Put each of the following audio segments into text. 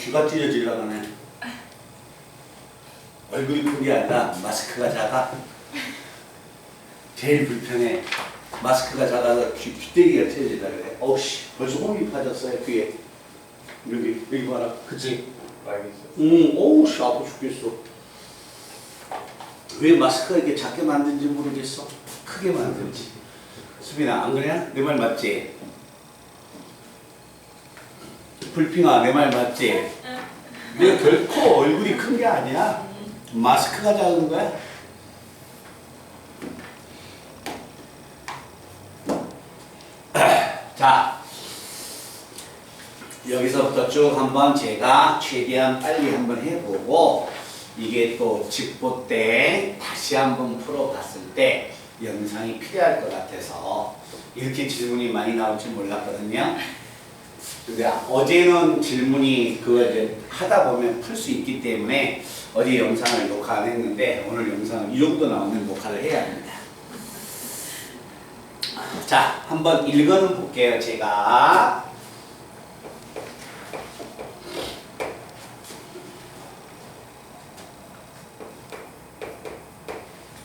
귀가 찢어지려고 하네. 얼굴이 큰 게 아니라 마스크가 작아. 제일 불편해. 마스크가 작아서 귀때기가 찢어지려 그래. 어우씨, 벌써 홈이 파졌어요, 귀에. 여기 봐라. 그치? 알겠어요. 어우씨, 아파 죽겠어. 왜 마스크가 이렇게 작게 만든지 모르겠어. 크게 만들지. 수빈아, 안 그래? 내 말 맞지? 불핑아, 내 말 맞지? 내가 결코 얼굴이 큰 게 아니야. 마스크가 작은 거야. 자, 여기서부터 쭉 한번 제가 최대한 빨리 한번 해보고 이게 또 직보 때 다시 한번 풀어봤을 때 영상이 필요할 것 같아서 이렇게 질문이 많이 나올 줄 몰랐거든요. 근데 어제는 질문이 그거 이제 하다 보면 풀 수 있기 때문에 어제 영상을 녹화 안 했는데 오늘 영상은 이 정도 나오는 녹화를 해야 합니다. 자, 한번 읽어는 볼게요, 제가.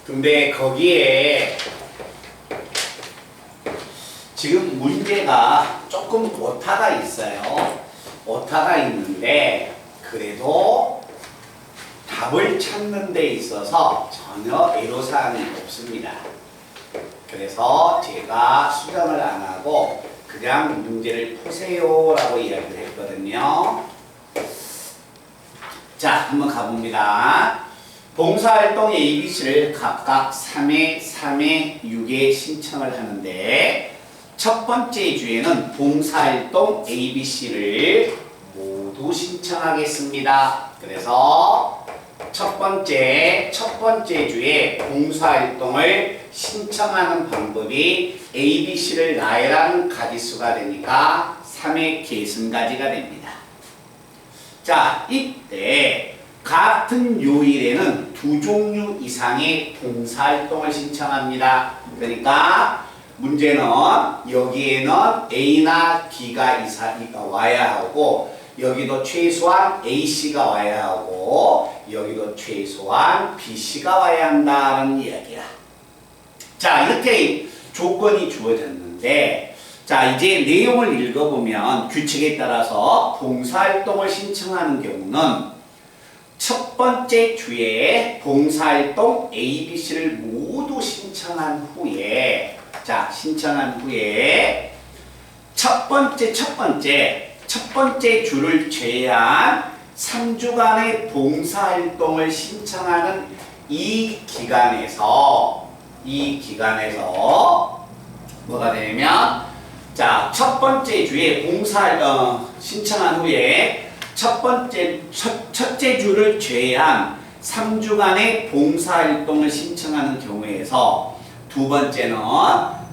근데 거기에 지금 문제가 조금 오타가 있어요. 오타가 있는데 그래도 답을 찾는 데 있어서 전혀 애로사항이 없습니다. 그래서 제가 수정을 안 하고 그냥 문제를 푸세요 라고 이야기를 했거든요. 자, 한번 가봅니다. 봉사활동 ABC를 각각 3회, 3회, 6회 신청을 하는데 첫 번째 주에는 봉사활동 ABC를 모두 신청하겠습니다. 그래서 첫 번째 주에 봉사활동을 신청하는 방법이 ABC를 나열하는 가지수가 되니까 3의 계승가지가 됩니다. 자, 이때 같은 요일에는 2종류 이상의 봉사활동을 신청합니다. 그러니까 문제는 여기에는 A나 B가 와야 하고 여기도 최소한 A씨가 와야 하고 여기도 최소한 B씨가 와야 한다는 이야기야. 자, 이렇게 조건이 주어졌는데 자, 이제 내용을 읽어보면 규칙에 따라서 봉사활동을 신청하는 경우는 첫 번째 주에 봉사활동 ABC를 모두 신청한 후에 자, 신청한 후에 첫 번째 주를 제외한 3주간의 봉사활동을 신청하는 이 기간에서 뭐가 되냐면 자, 첫 번째 주에 신청한 후에 첫째 주를 제외한 3주간의 봉사활동을 신청하는 경우에서 두 번째는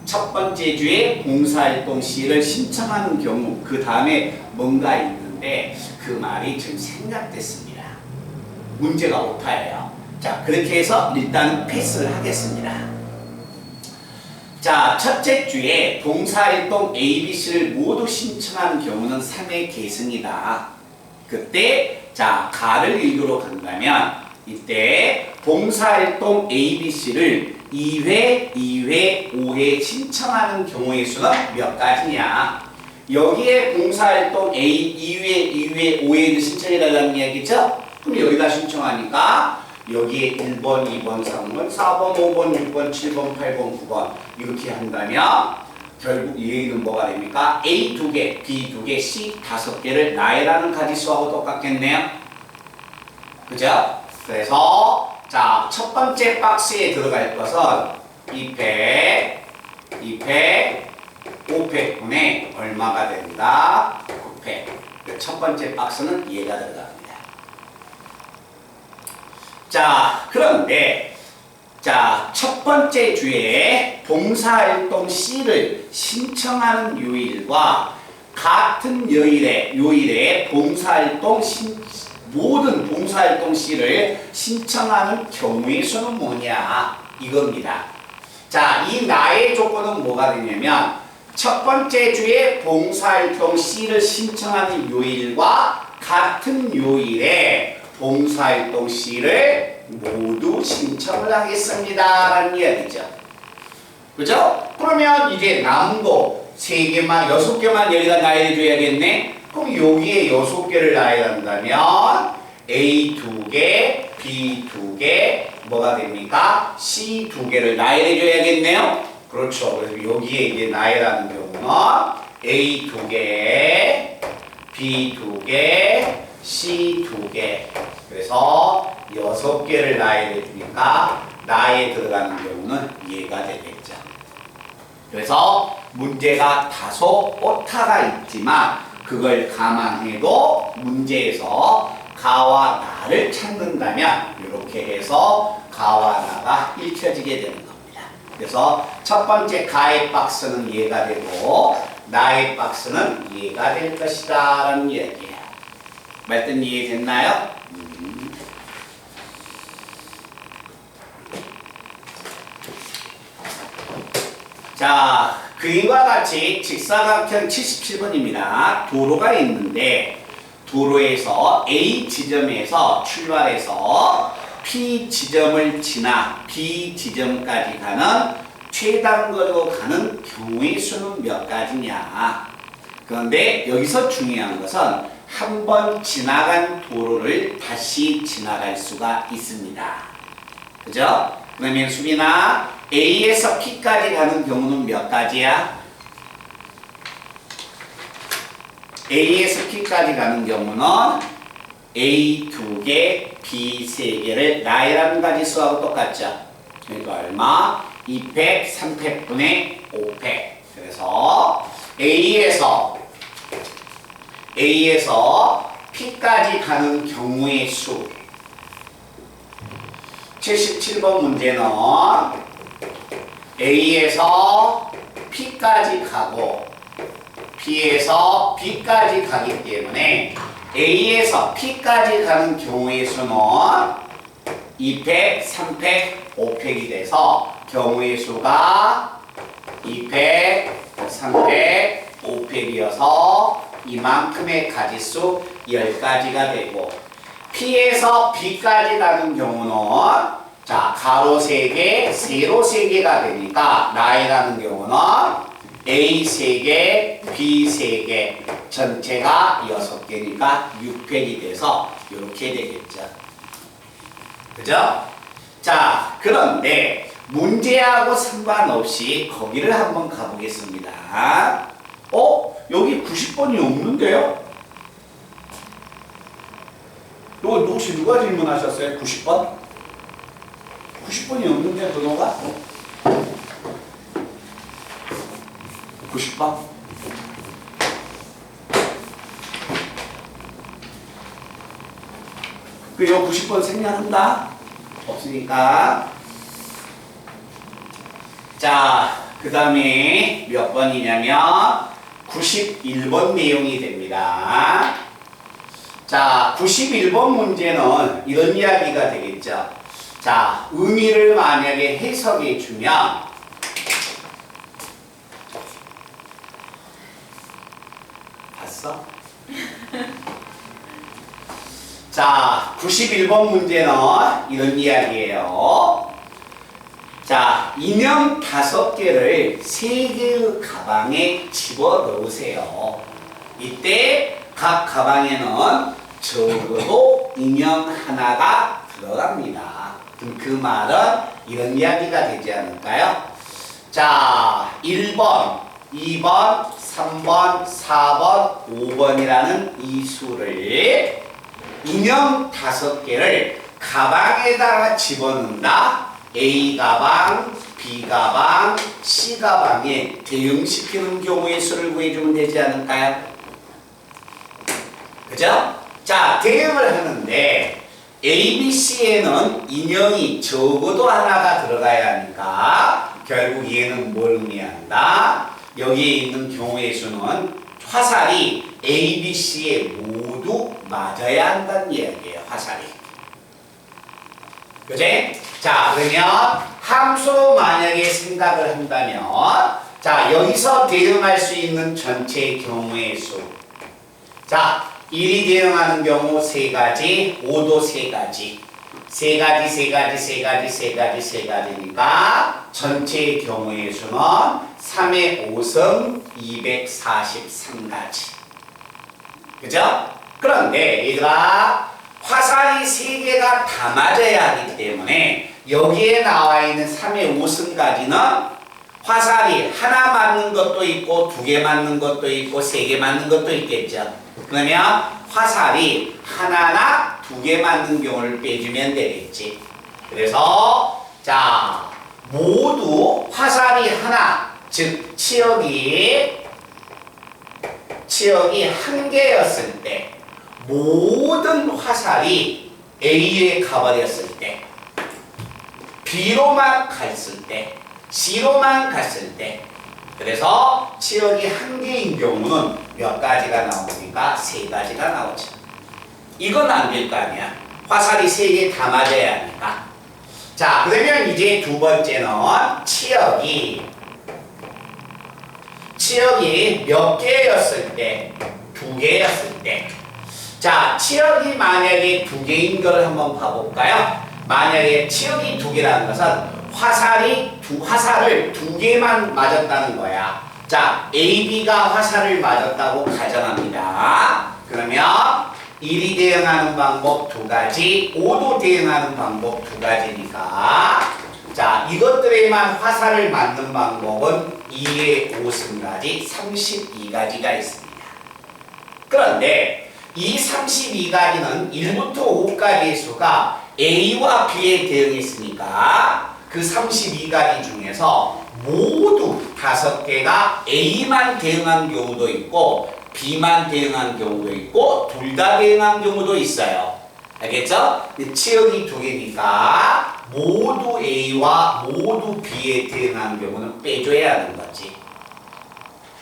첫 번째 주에 봉사활동 C를 신청하는 경우 그 다음에 뭔가 있는데 그 말이 좀 생략됐습니다. 문제가 오타예요. 자, 그렇게 해서 일단 패스를 하겠습니다. 자, 첫째 주에 봉사활동 ABC를 모두 신청하는 경우는 3회 계승이다. 그때 자, 가를 읽으러 간다면 이때 봉사활동 ABC를 2회, 5회 신청하는 경우의 수는 몇 가지냐? 여기에 봉사활동 A 2회, 5회도 신청해달라는 이야기죠? 그럼 여기다 신청하니까 여기에 1번, 2번, 3번, 4번, 5번, 6번, 7번, 8번, 9번 이렇게 한다면 결국 얘는 뭐가 됩니까? A 2개, B 2개, C 5개를 나열하는 가지수하고 똑같겠네요. 그죠? 그래서 자, 첫 번째 박스에 들어갈 것은 2팩, 5팩분의 얼마가 된다? 9팩. 첫 번째 박스는 얘가 들어갑니다. 자, 그런데 자, 첫 번째 주에 봉사활동 C를 신청하는 요일과 같은 요일에 모든 봉사활동 C를 신청하는 경우의 수는 뭐냐? 이겁니다. 자, 이 나의 조건은 뭐가 되냐면 첫 번째 주에 봉사활동 C를 신청하는 요일과 같은 요일에 봉사활동 C를 모두 신청을 하겠습니다 라는 이야기죠. 그죠? 그러면 이제 남은 거 3개만 6개만 여기다 나열해 줘야겠네. 그럼 여기에 6개를 나열한다면 A 2개, B 2개, 뭐가 됩니까? C 2개를 나열해 줘야겠네요. 그렇죠. 그래서 여기에 이제 나열하는 경우는 A 2개, B 2개, C 2개. 그래서 6개를 나열해 주니까 나에 들어가는 경우는 얘가 되겠죠. 그래서 문제가 다소 오타가 있지만 그걸 감안해도 문제에서 가와 나를 찾는다면 이렇게 해서 가와 나가 읽혀지게 되는 겁니다. 그래서 첫 번째 가의 박스는 얘가 되고 나의 박스는 얘가 될 것이다 라는 이야기예요. 말뜻 이해됐나요? 자, 그림과 같이 직사각형 77번입니다. 도로가 있는데 도로에서 A 지점에서 출발해서 P 지점을 지나 B 지점까지 가는 최단거리로 가는 경우의 수는 몇 가지냐. 그런데 여기서 중요한 것은 한 번 지나간 도로를 다시 지나갈 수가 있습니다. 그죠? 그러면 수빈아, A에서 P까지 가는 경우는 몇 가지야? A에서 P까지 가는 경우는 A 2개, B 3개를 나열하는 가지수하고 똑같죠? 그러니까 얼마? 2팩, 3팩분의 5팩. 그래서 A에서 P까지 가는 경우의 수 77번 문제는 A에서 P까지 가고 P에서 B까지 가기 때문에 A에서 P까지 가는 경우의 수는 2팩, 3팩, 5팩이 돼서 경우의 수가 2팩, 3팩, 5팩이어서 이만큼의 가지수 10가지가 되고 P에서 B까지 가는 경우는 자, 가로 3개, 세로 3개가 되니까 나열하는 경우는 A 3개, B 3개 전체가 6개니까 6팩이 돼서 이렇게 되겠죠. 그죠? 자, 그런데 문제하고 상관없이 거기를 한번 가보겠습니다. 여기 90번이 없는데요? 이거 혹시 누가 질문하셨어요? 90번? 90번이 없는데 번호가? 90번? 요 90번 생략한다? 없으니까. 자, 그 다음에 몇 번이냐면 91번 내용이 됩니다. 자, 91번 문제는 이런 이야기가 되겠죠. 자, 의미를 만약에 해석해 주면 봤어? 자, 91번 문제는 이런 이야기예요. 자, 인형 5개를 3개의 가방에 집어 넣으세요. 이때 각 가방에는 적어도 인형 하나가 들어갑니다. 그럼 그 말은 이런 이야기가 되지 않을까요? 자, 1번, 2번, 3번, 4번, 5번이라는 이 수를 인형 5개를 가방에다가 집어넣는다. A 가방, B 가방, C 가방에 대응시키는 경우의 수를 구해주면 되지 않을까요? 그죠? 자, 대응을 하는데 A, B, C에는 인형이 적어도 하나가 들어가야 하니까 결국 얘는 뭘 의미한다? 여기에 있는 경우의 수는 화살이 A, B, C에 모두 맞아야 한다는 이야기예요. 화살이. 그지? 자, 그러면 함수로 만약에 생각을 한다면 자, 여기서 대응할 수 있는 전체 경우의 수. 자, 1이 대응하는 경우 3가지, 5도 3가지. 3가지니까 전체의 경우의 수는 3의 5승 243가지. 그죠? 그런데 얘들아, 화살이 3개가 다 맞아야 하기 때문에 여기에 나와 있는 3의 5승까지는 화살이 하나 맞는 것도 있고 2개 맞는 것도 있고 3개 맞는 것도 있겠죠. 그러면 화살이 하나나 2개 맞는 경우를 빼주면 되겠지. 그래서 자, 모두 화살이 하나, 즉 치역이 1개였을 때 모든 화살이 A에 가버렸을 때, B로만 갔을 때, C로만 갔을 때, 그래서 치역이 1개인 경우는 몇 가지가 나오니까 3가지가 나오죠. 이건 안 될 거 아니야. 화살이 3개 다 맞아야 하니까. 자, 그러면 이제 두 번째는 치역이 몇 개였을 때, 2개였을 때. 자, 치역이 만약에 2개인 걸 한번 봐볼까요? 만약에 치역이 2개라는 것은 화살을 2개만 맞았다는 거야. 자, AB가 화살을 맞았다고 가정합니다. 그러면 1이 대응하는 방법 2가지, 5도 대응하는 방법 2가지니까 자, 이것들에만 화살을 맞는 방법은 2의 5승까지 32가지가 있습니다. 그런데 이 32가지는 1부터 5까지의 수가 A와 B에 대응했으니까 그 32가지 중에서 모두 5개가 A만 대응한 경우도 있고 B만 대응한 경우도 있고 둘 다 대응한 경우도 있어요. 알겠죠? 치역이 2개니까 모두 A와 모두 B에 대응한 경우는 빼줘야 하는 거지.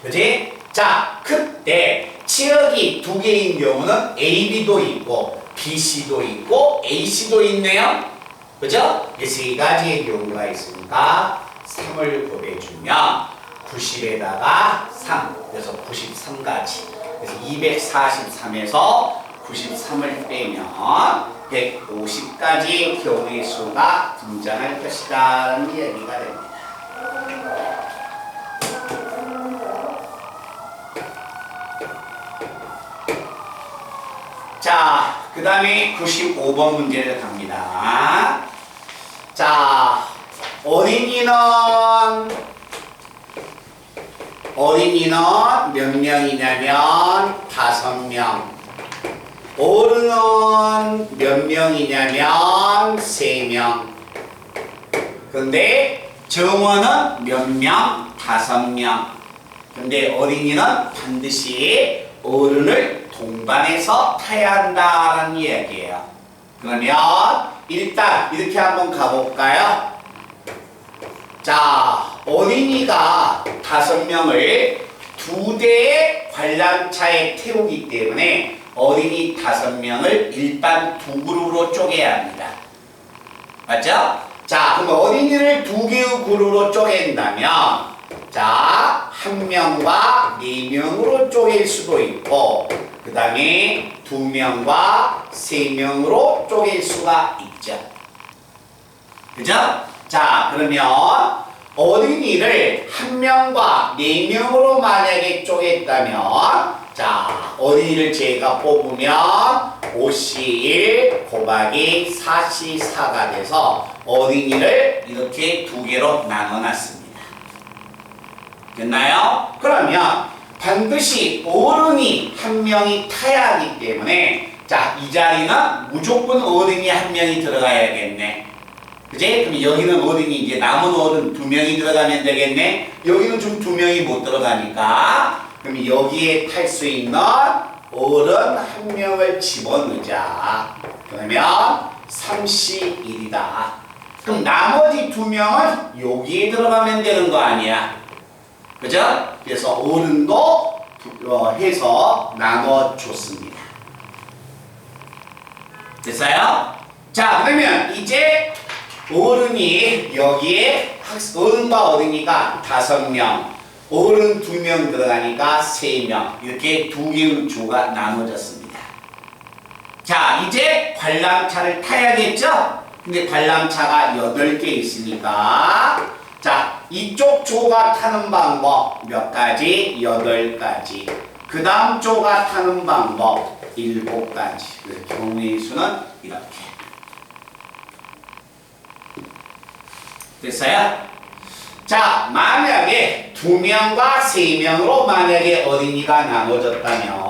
그치? 자, 그때 치역이 2개인 경우는 AB도 있고 BC도 있고 AC도 있네요. 그죠? 이 3가지의 경우가 있으니까 3을 곱해주면 90에다가 3, 그래서 93가지. 그래서 243에서 93을 빼면 150가지의 경우의 수가 등장할 것이다 라는 이야기가 됩니다. 자, 그 다음에 95번 문제를 갑니다. 자, 어린이는 몇 명이냐면 5명. 어른은 몇 명이냐면 3명. 근데 정원은 몇 명? 5명. 근데 어린이는 반드시 어른을 동반해서 타야 한다는 이야기예요. 그러면 일단 이렇게 한번 가볼까요? 자, 어린이가 5명을 2대의 관람차에 태우기 때문에 어린이 5명을 일반 2그룹으로 쪼개야 합니다. 맞죠? 자, 그럼 어린이를 2개의 그룹으로 쪼갠다면 자, 1명과 4명으로 쪼갤 수도 있고 그 다음에 2명과 3명으로 쪼갤 수가 있죠. 그죠? 자, 그러면 어린이를 1명과 4명으로 만약에 쪼갰다면 자, 어린이를 제가 뽑으면 5C1 곱하기 4C4가 돼서 어린이를 이렇게 2개로 나눠놨습니다. 됐나요? 그러면 반드시 어른이 1명이 타야 하기 때문에 자, 이 자리는 무조건 어른이 1명이 들어가야겠네. 그지? 그럼 여기는 어른이 이제 남은 어른 2명이 들어가면 되겠네. 여기는 좀 2명이 못 들어가니까 그럼 여기에 탈 수 있는 어른 1명을 집어넣자. 그러면 31이다. 그럼 나머지 2명은 여기에 들어가면 되는 거 아니야. 그죠? 그래서 어른도 해서 나눠줬습니다. 됐어요? 자, 그러면 이제 어른이 여기에 어른과 어린이가 5명, 어른 2명 들어가니까 3명 이렇게 2개의 조가 나눠졌습니다. 자, 이제 관람차를 타야겠죠? 근데 관람차가 8개 있으니까 자, 이쪽 조가 타는 방법 몇 가지? 8가지. 그 다음 조가 타는 방법 7가지. 그 경우의 수는 이렇게. 됐어요? 자, 만약에 2명과 3명으로 만약에 어린이가 나눠졌다면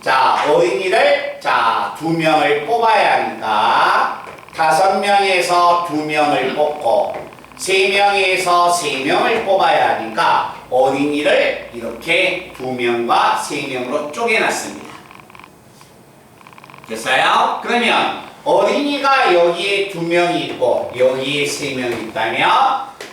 자, 어린이를 자, 2명을 뽑아야 하니까 5명에서 2명을 뽑고 3명에서 3명을 뽑아야 하니까 어린이를 이렇게 2명과 3명으로 쪼개놨습니다. 됐어요? 그러면 어린이가 여기에 2명이 있고 여기에 3명이 있다면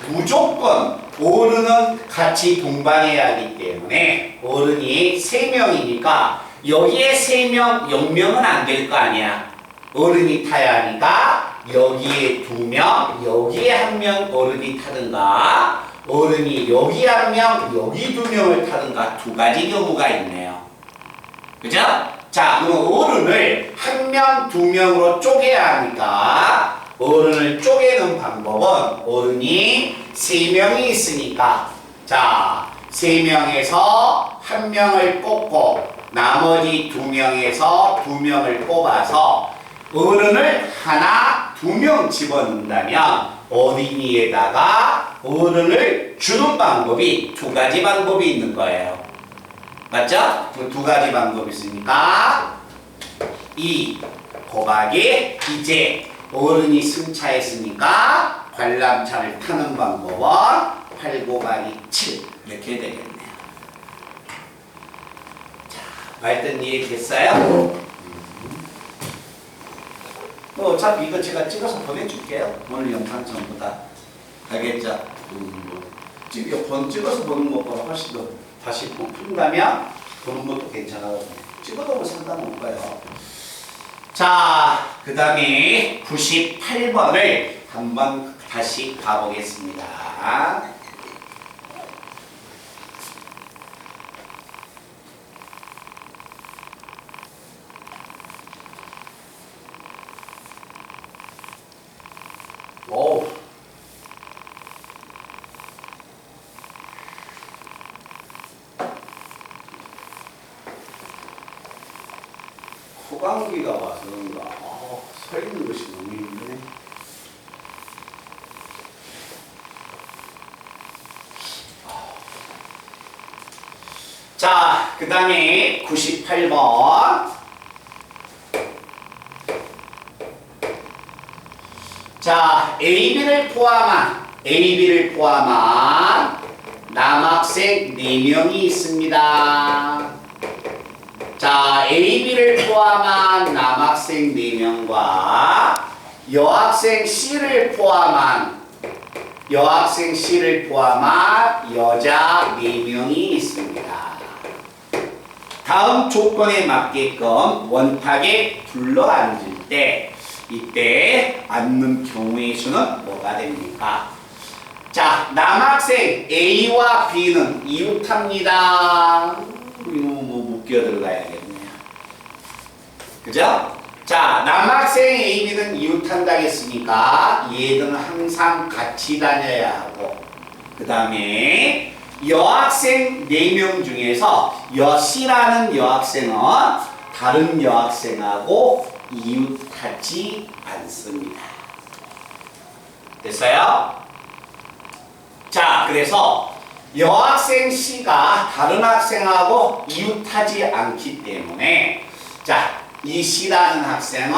무조건 어른은 같이 동반해야 하기 때문에 어른이 3명이니까 여기에 3명, 0명은 안 될 거 아니야. 어른이 타야 하니까 여기에 2명, 여기에 1명 어른이 타든가 어른이 여기 1명, 여기 2명을 타든가 2가지 경우가 있네요. 그죠? 자, 그럼 어른을 1명, 2명으로 쪼개야 하니까 어른을 쪼개는 방법은 어른이 3명이 있으니까 자, 3명에서 1명을 뽑고 나머지 2명에서 2명을 뽑아서 어른을 하나, 2명 집어넣는다면 어린이에다가 어른을 주는 방법이 2가지 방법이 있는 거예요. 맞죠? 그 2가지 방법이 있으니까 2 곱하기 이제 어른이 승차했으니까 관람차를 타는 방법은 8 곱하기 7 이렇게 되겠네요. 자, 말든 이해됐어요? 어차피 이거 제가 찍어서 보내줄게요. 오늘 영상 전부 다. 알겠죠? 찍어서 보는 것보다 훨씬 더 다시 푼다면 보는 것도 괜찮아거든요. 찍어도 상관없고요. 자, 그 다음에 98번을 한번 다시 가보겠습니다. 오. 호감기가 와서 그런가. 서 있는 것이 너무 힘드네. 자, 그 다음에 98번. 자, AB를 포함한 남학생 4명이 있습니다. 자, AB를 포함한 남학생 4명과 여학생 C를 포함한 여자 4명이 있습니다. 다음 조건에 맞게끔 원탁에 둘러앉을 때 이때 앉는 경우의 수는 뭐가 됩니까? 자, 남학생 A와 B는 이웃합니다. 이거 뭐 묶여 들어가야겠네요. 그죠? 자, 남학생 A, B는 이웃한다겠으니까 얘들은 항상 같이 다녀야 하고 그 다음에 여학생 4명 중에서 C라는 여학생은 다른 여학생하고 이웃하지 않습니다. 됐어요? 자, 그래서 여학생 C가 다른 학생하고 이웃하지 않기 때문에 자, 이 C라는 학생은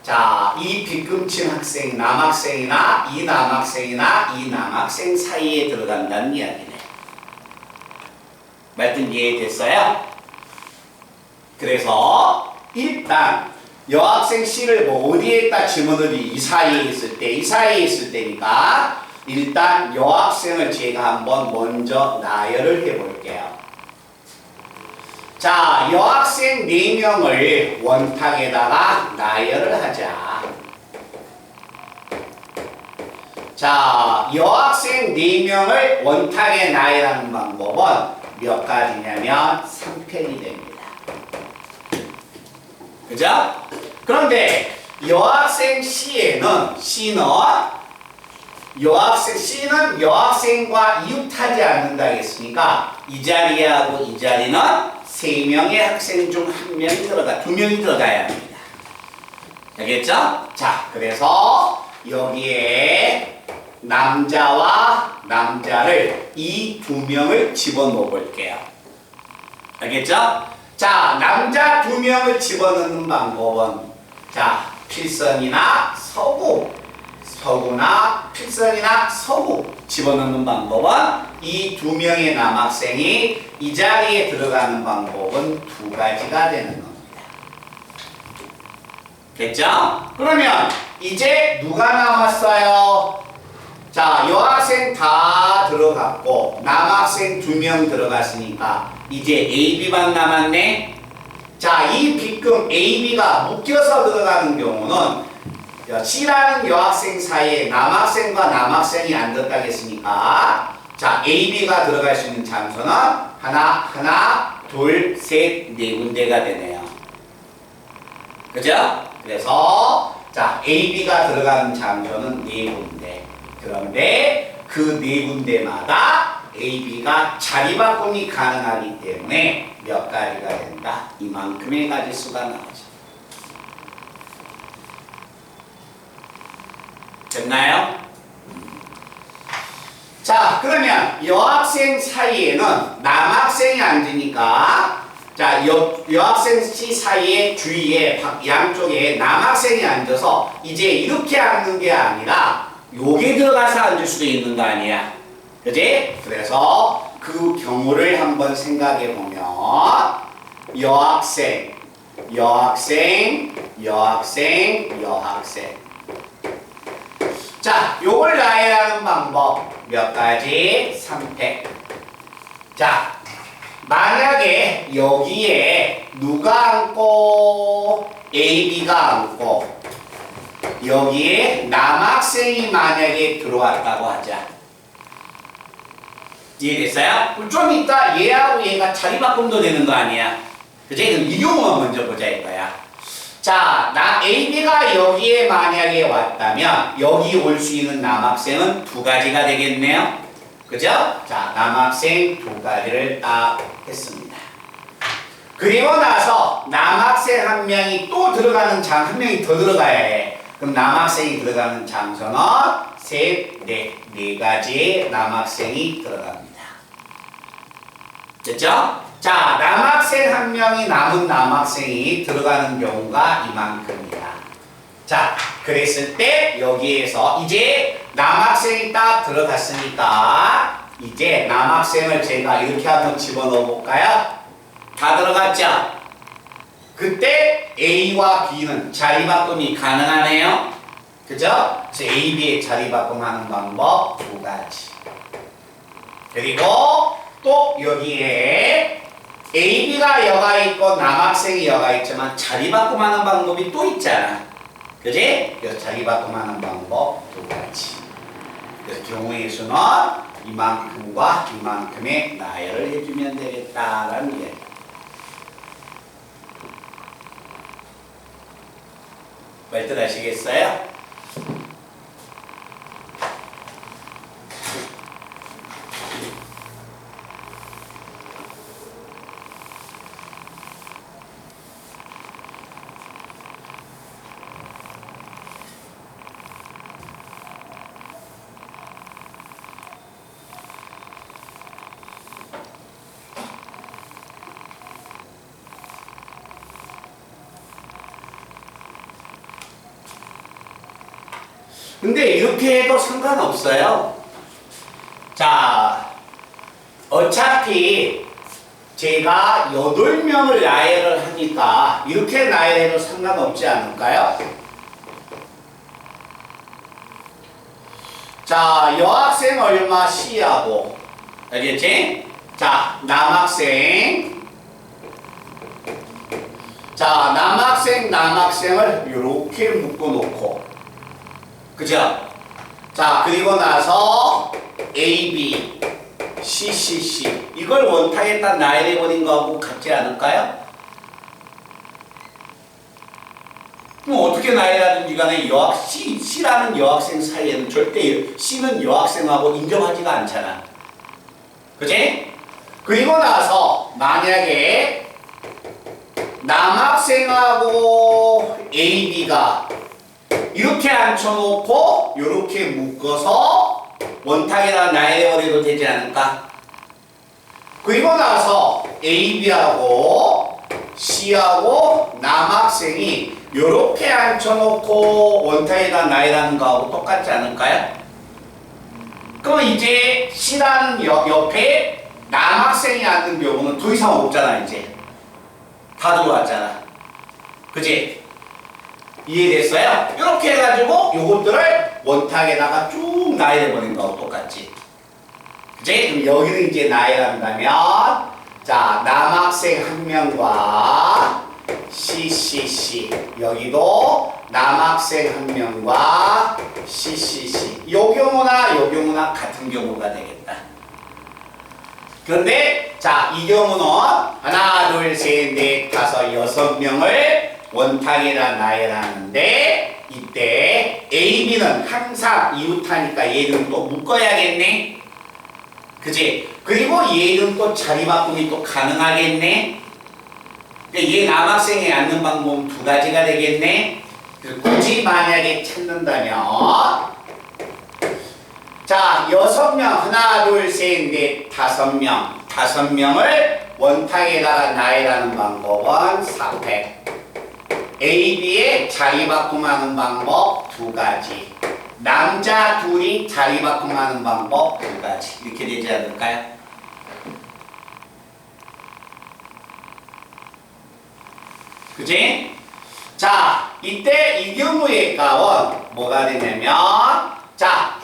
자, 이 빗금친 학생 남학생이나 이 남학생 사이에 들어간다는 이야기네. 말든 이해됐어요? 그래서 일단 여학생 C를 뭐 어디에다 집어넣으니 이 사이에 있을 때니까 일단 여학생을 제가 한번 먼저 나열을 해볼게요. 자, 여학생 4명을 원탁에다가 나열을 하자. 자, 여학생 4명을 원탁에 나열하는 방법은 몇 가지냐면 3편이 됩니다. 그죠? 그런데 여학생 C는 여학생과 이웃하지 않는다 했으니까 이 자리하고 이 자리는 3명의 학생 중 2명이 들어가야 합니다. 알겠죠? 자, 그래서 여기에 남자와 남자를 이 2명을 집어넣어 볼게요. 알겠죠? 자, 남자 2명을 집어넣는 방법은 자, 필선이나 서구나 필선이나 서구 집어넣는 방법은 이 2명의 남학생이 이 자리에 들어가는 방법은 2가지가 되는 겁니다. 됐죠? 그러면 이제 누가 남았어요? 자, 여학생 다 들어갔고 남학생 2명 들어갔으니까 이제 AB만 남았네. 자, 이 B금 AB가 묶여서 들어가는 경우는 C라는 여학생 사이에 남학생과 남학생이 안 들어가겠으니까 자, AB가 들어갈 수 있는 장소는 하나, 둘, 셋, 4군데가 되네요. 그죠? 그래서 자, AB가 들어가는 장소는 4군데. 그런데 그 4군데마다 AB가 자리 바꿈이 가능하기 때문에 몇 가지가 된다? 이만큼의 가지수가 나오죠. 됐나요? 자, 그러면 여학생 사이에는 남학생이 앉으니까 자, 여학생 C 사이에 주위에 양쪽에 남학생이 앉아서 이제 이렇게 앉는 게 아니라 여기 들어가서 앉을 수도 있는 거 아니야? 그지? 그래서 그 경우를 한번 생각해 보면 여학생 자, 요걸 나열하는 방법 몇 가지? 3팩. 자, 만약에 여기에 누가 앉고 AB가 앉고 여기에 남학생이 만약에 들어왔다고 하자. 이해됐어요? 좀 이따 얘하고 얘가 자리 바꿈도 되는 거 아니야? 그치? 그럼 이 경우만 먼저 보자 이거야. 자, AB가 여기에 만약에 왔다면 여기 올 수 있는 남학생은 2가지가 되겠네요. 그죠? 자, 남학생 2가지를 딱 했습니다. 그리고 나서 남학생 1명이 또 들어가는 한 명이 더 들어가야 해. 그럼 남학생이 들어가는 장소는 네 가지의 남학생이 들어갑니다. 됐죠? 자, 남학생 1명이 남은 남학생이 들어가는 경우가 이만큼이다. 자, 그랬을 때 여기에서 이제 남학생이 딱 들어갔으니까 이제 남학생을 제가 이렇게 한번 집어넣어 볼까요? 다 들어갔죠? 그때 A와 B는 자리 바꿈이 가능하네요. 그죠? 그래서 A, B의 자리 바꿈하는 방법 2가지. 그리고 또 여기에 A, B가 여가 있고 남학생이 여가 있지만 자리 바꿈하는 방법이 또 있잖아. 그지? 그래서 자리 바꿈하는 방법 2가지. 그래서 경우의 수는 이만큼과 이만큼의 나열을 해주면 되겠다라는 이야기. 말뜻 하시겠어요? 근데 이렇게 해도 상관없어요. 자, 어차피 제가 8명을 나열을 하니까 이렇게 나열해도 상관없지 않을까요? 자, 여학생 얼마 C하고 알겠지? 자, 남학생 자, 남학생을 이렇게 묶어놓고 그죠? 자, 그리고 나서 A, B, C, C, C 이걸 원탁에 딱 나열해버린 거하고 같지 않을까요? 그럼 어떻게 나이라든지 간에 C라는 여학생 사이에는 절대 C는 여학생하고 인정하지가 않잖아. 그치? 그리고 나서 만약에 남학생하고 AB가 이렇게 앉혀놓고 이렇게 묶어서 원탁에다 나열해도 되지 않을까? 그리고 나서 AB하고 C하고 남학생이 이렇게 앉혀놓고 원탁에다 나열하는 거하고 똑같지 않을까요? 그럼 이제 C라는 옆에 남학생이 앉는 경우는 더 이상 없잖아. 이제 다 들어왔잖아. 그치? 이해됐어요? 이렇게 해가지고 요것들을 원탁에다가 쭉 나열해버린 거하고 똑같지. 그치? 그럼 여기는 이제 나열한다면 자, 남학생 한 명과 CCC, 여기도 남학생 한 명과 CCC, 요 경우나 같은 경우가 되겠다. 그런데 자, 이 경우는 하나, 둘, 셋, 넷, 다섯, 여섯 명을 원탁에다 나열하는데 이때 AB는 항상 이웃하니까 얘는 또 묶어야겠네. 그치? 그리고 얘는 또 자리 바꿈이 또 가능하겠네. 얘 남학생이 앉는 방법은 두 가지가 되겠네. 굳이 만약에 찾는다면 자, 6명, 하나, 둘, 셋, 넷, 5명, 5명을 원탁에다가 나열하는 방법은 4팩. AB의 자리 바꿈하는 방법 두 가지. 남자 둘이 자리 바꿈하는 방법 두 가지. 이렇게 되지 않을까요? 그치? 자, 이때 이 경우의 값은 뭐가 되냐면 자,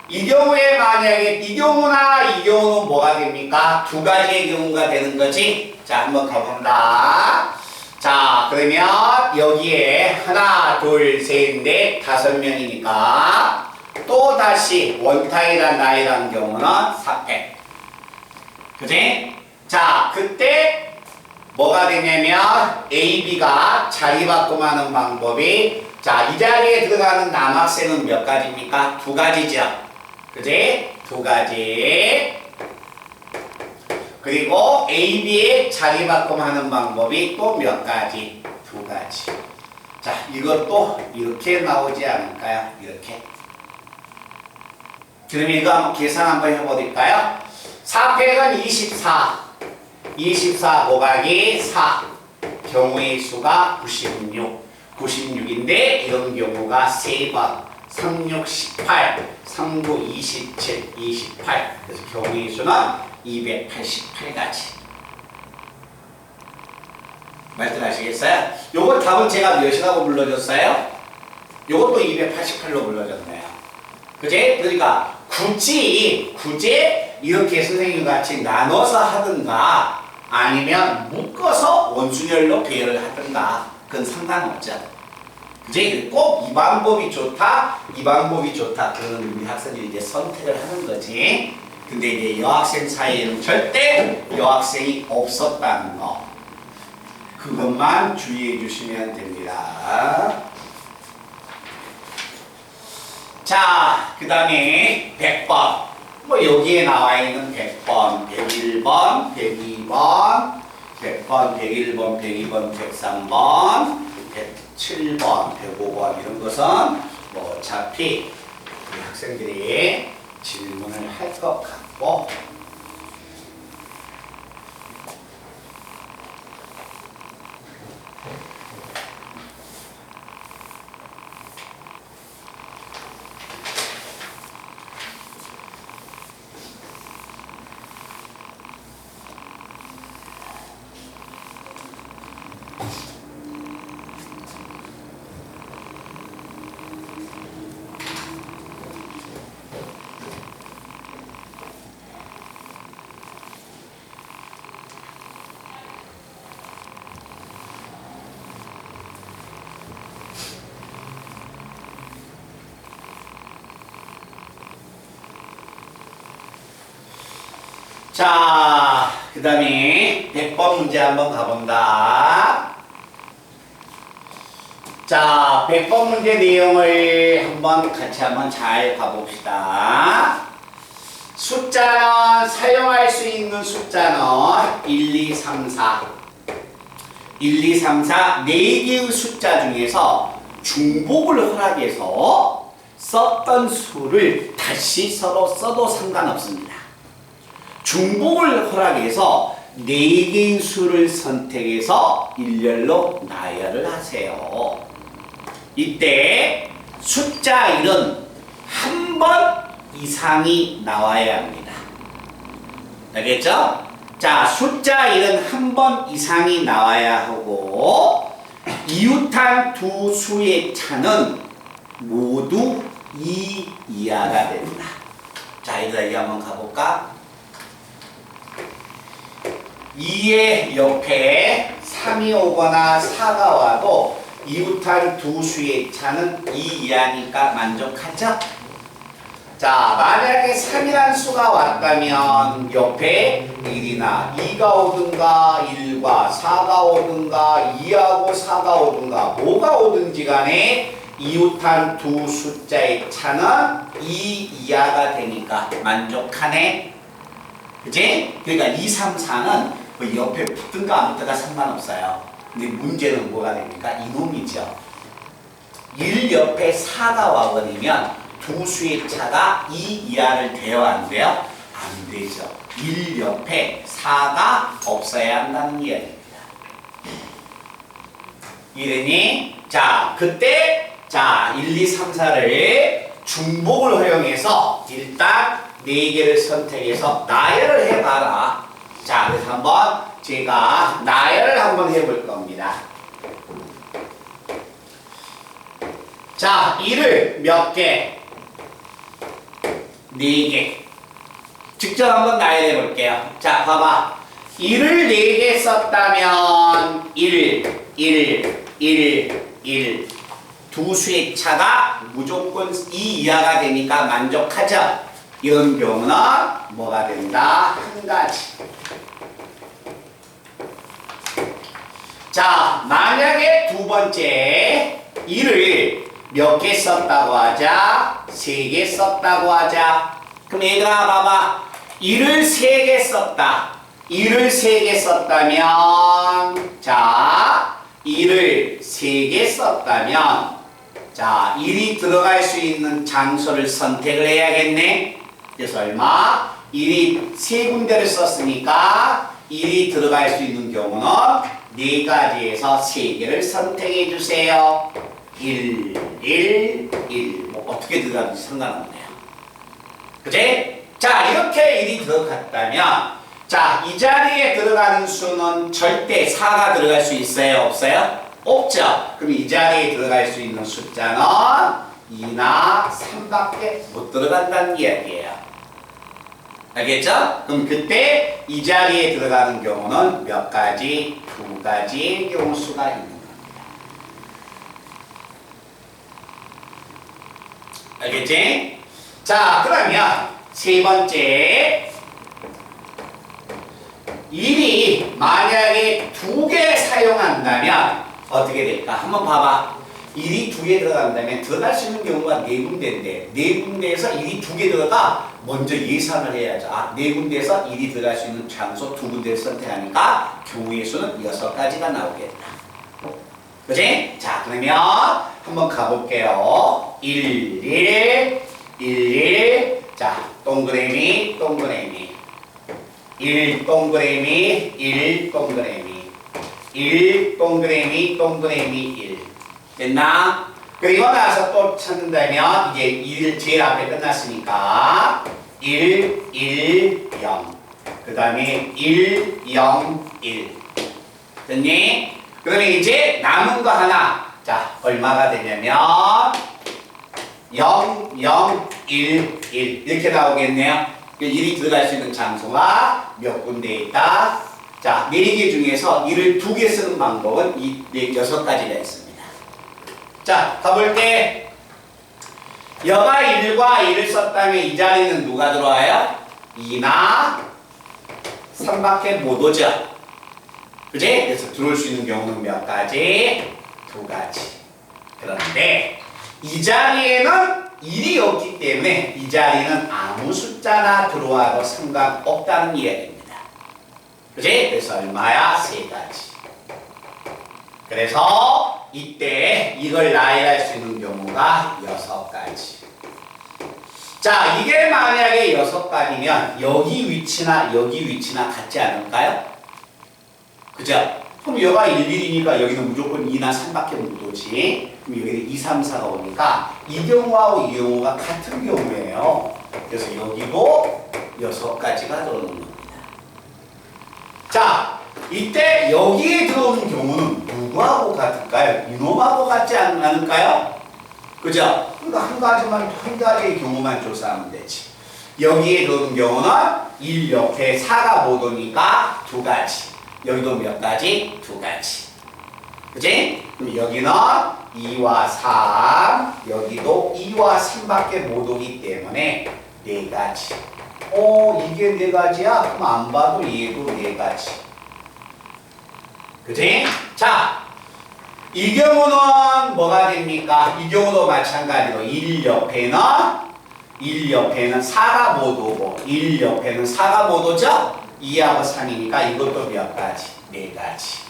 이 경우에 만약에 이 경우나 이 경우는 뭐가 됩니까? 두 가지의 경우가 되는 거지. 자, 한번 가본다. 자, 그러면 여기에 하나, 둘, 셋, 넷, 5명이니까 또 다시 원탁이라 나이란 경우는 4팩. 그치? 자, 그때 뭐가 되냐면 AB가 자리 바꿈하는 방법이 자, 이 자리에 들어가는 남학생은 몇 가지입니까? 두 가지죠. 그치? 두 가지. 그리고 AB의 자리 바꿈하는 방법이 또 몇 가지? 두 가지. 자, 이것도 이렇게 나오지 않을까요? 이렇게. 그러면 이거 한번 계산 한번 해볼까요? 4팩은 24. 24 곱하기 4. 경우의 수가 96. 96인데 이런 경우가 3번. 3, 6, 18. 3, 9, 27, 28. 그래서 경우의 수는 288가지. 말들 아시겠어요? 요거 답은 제가 몇이라고 불러줬어요? 요것도 288로 불러줬네요. 그지? 그러니까 굳이 이렇게 선생님 같이 나눠서 하든가 아니면 묶어서 원순열로 배열을 하든가 그건 상관없죠. 그지? 꼭 이 방법이 좋다, 이 방법이 좋다. 그건 우리 학생들이 이제 선택을 하는 거지. 근데 이제 여학생 사이에는 절대 여학생이 없었다는 거. 그것만 주의해 주시면 됩니다. 자, 그 다음에 100번. 뭐 여기에 나와 있는 100번, 101번, 102번, 100번, 101번, 102번, 103번, 107번, 105번 이런 것은 뭐 어차피 우리 학생들이 질문을 할 것 같고 자, 그 다음에 100번 문제 한번 가본다. 자, 100번 문제 내용을 한번 잘 봐봅시다. 숫자는 사용할 수 있는 숫자는 1, 2, 3, 4 1, 2, 3, 4 4개의 숫자 중에서 중복을 허락해서 썼던 수를 다시 서로 써도 상관없습니다. 중복을 허락해서 4개의 수를 선택해서 일렬로 나열을 하세요. 이때 숫자 1은 한 번 이상이 나와야 합니다. 알겠죠? 자, 숫자 1은 한 번 이상이 나와야 하고 이웃한 두 수의 차는 모두 2 이하가 됩니다. 자, 이거 한번 가볼까? 2의 옆에 3이 오거나 4가 와도 이웃한 두 수의 차는 2 이하니까 만족하죠? 자, 만약에 3이라는 수가 왔다면 옆에 1이나 2가 오든가 1과 4가 오든가 2하고 4가 오든가 뭐가 오든지 간에 이웃한 두 숫자의 차는 2 이하가 되니까 만족하네. 그치? 그러니까 2, 3, 4는 그 옆에 붙든가 안 붙든가 상관없어요. 근데 문제는 뭐가 됩니까? 이놈이죠. 1 옆에 4가 와버리면 두 수의 차가 2 이하를 돼요? 안 돼요? 안 되죠. 1 옆에 4가 없어야 한다는 이야기입니다. 이러니 자, 그때 자 1, 2, 3, 4를 중복을 허용해서 일단 4개를 선택해서 나열을 해봐라. 자, 그래서 한번 제가 나열을 한번 해볼 겁니다. 자, 1을 몇 개? 4개. 직접 한번 나열해 볼게요. 자, 봐봐. 1을 4개 썼다면 1, 1, 1, 1. 두 수의 차가 무조건 2 이하가 되니까 만족하죠? 이런 경우는 뭐가 된다? 한 가지. 자, 만약에 두 번째 1을 몇 개 썼다고 하자? 3개 썼다고 하자. 그럼 얘들아 봐봐. 1을 3개 썼다. 1을 3개 썼다면 자 1을 3개 썼다면 자 1이 들어갈 수 있는 장소를 선택을 해야겠네. 그래서 얼마? 1이 3군데를 썼으니까 1이 들어갈 수 있는 경우는 4가지에서 3개를 선택해 주세요. 1, 1, 1. 뭐 어떻게 들어가든지 상관없네요. 그치? 자, 이렇게 1이 들어갔다면 자, 이 자리에 들어가는 수는 절대 4가 들어갈 수 있어요? 없어요? 없죠? 그럼 이 자리에 들어갈 수 있는 숫자는 2나 3밖에 못 들어간다는 이야기예요. 알겠죠? 그럼 그때 이 자리에 들어가는 경우는 몇 가지? 2가지의 경우 수가 있는 겁니다. 알겠지? 자, 그러면 세 번째 1이 만약에 2개 사용한다면 어떻게 될까? 한번 봐봐. 1이 2개 들어간다면 들어갈 수 있는 경우가 4군데인데 4군데에서 1이 2개 들어가 먼저 예상을 해야죠. 아, 4군데에서 1이 들어갈 수 있는 장소 2군데를 선택하니까 경우의 수는 6가지가 나오겠다. 그치? 자, 그러면 한번 가볼게요. 1, 1, 1, 1. 자, 동그라미, 동그라미. 1 동그라미, 1 동그라미. 1 동그라미, 동그라미 1. 됐나? 그리고 나서 또 찾는다면 이제 1 제일 앞에 끝났으니까 1, 1, 0. 그 다음에 1, 0, 1. 됐니? 그러면 이제 남은 거 하나. 자, 얼마가 되냐면 0, 0, 1, 1. 이렇게 나오겠네요. 1이 들어갈 수 있는 장소가 몇 군데 있다. 자, 4개 중에서 1을 2개 쓰는 방법은 이 6가지가 있습니다. 자, 가볼게. 여가 1과 1을 썼다면 이 자리는 누가 들어와요? 2나 3밖에 못 오죠. 그지? 그래서 들어올 수 있는 경우는 몇 가지? 2가지. 그런데 이 자리에는 1이 없기 때문에 이 자리는 아무 숫자나 들어와도 상관없다는 이야기입니다. 그치? 그래서 얼마야? 3가지. 그래서 이때 이걸 나열할 수 있는 경우가 6가지. 자, 이게 만약에 6가지면 여기 위치나 같지 않을까요? 그죠? 그럼 여기가 1, 1이니까 여기는 무조건 2나 3밖에 못 오지. 그럼 여기는 2, 3, 4가 오니까 이 경우하고 이 경우가 같은 경우예요. 그래서 여기도 6가지가 들어오는 겁니다. 자, 이때 여기에 들어오는 경우는 누구하고 같을까요? 이놈하고 같지 않을까요? 그죠? 그러니까 한 가지의 경우만 조사하면 되지. 여기에 들어오는 경우는 1 옆에 4가 못 오니까 2가지. 여기도 몇 가지? 2가지. 그치? 그럼 여기는 2와 3, 여기도 2와 3밖에 못 오기 때문에 4가지. 이게 4가지야? 그럼 안 봐도 얘도 4가지. 그치? 자, 이 경우는 뭐가 됩니까? 이 경우도 마찬가지로 1 옆에는 4가 못 오고 1 옆에는 4가 못 오죠? 2하고 3이니까 이것도 몇 가지? 4가지.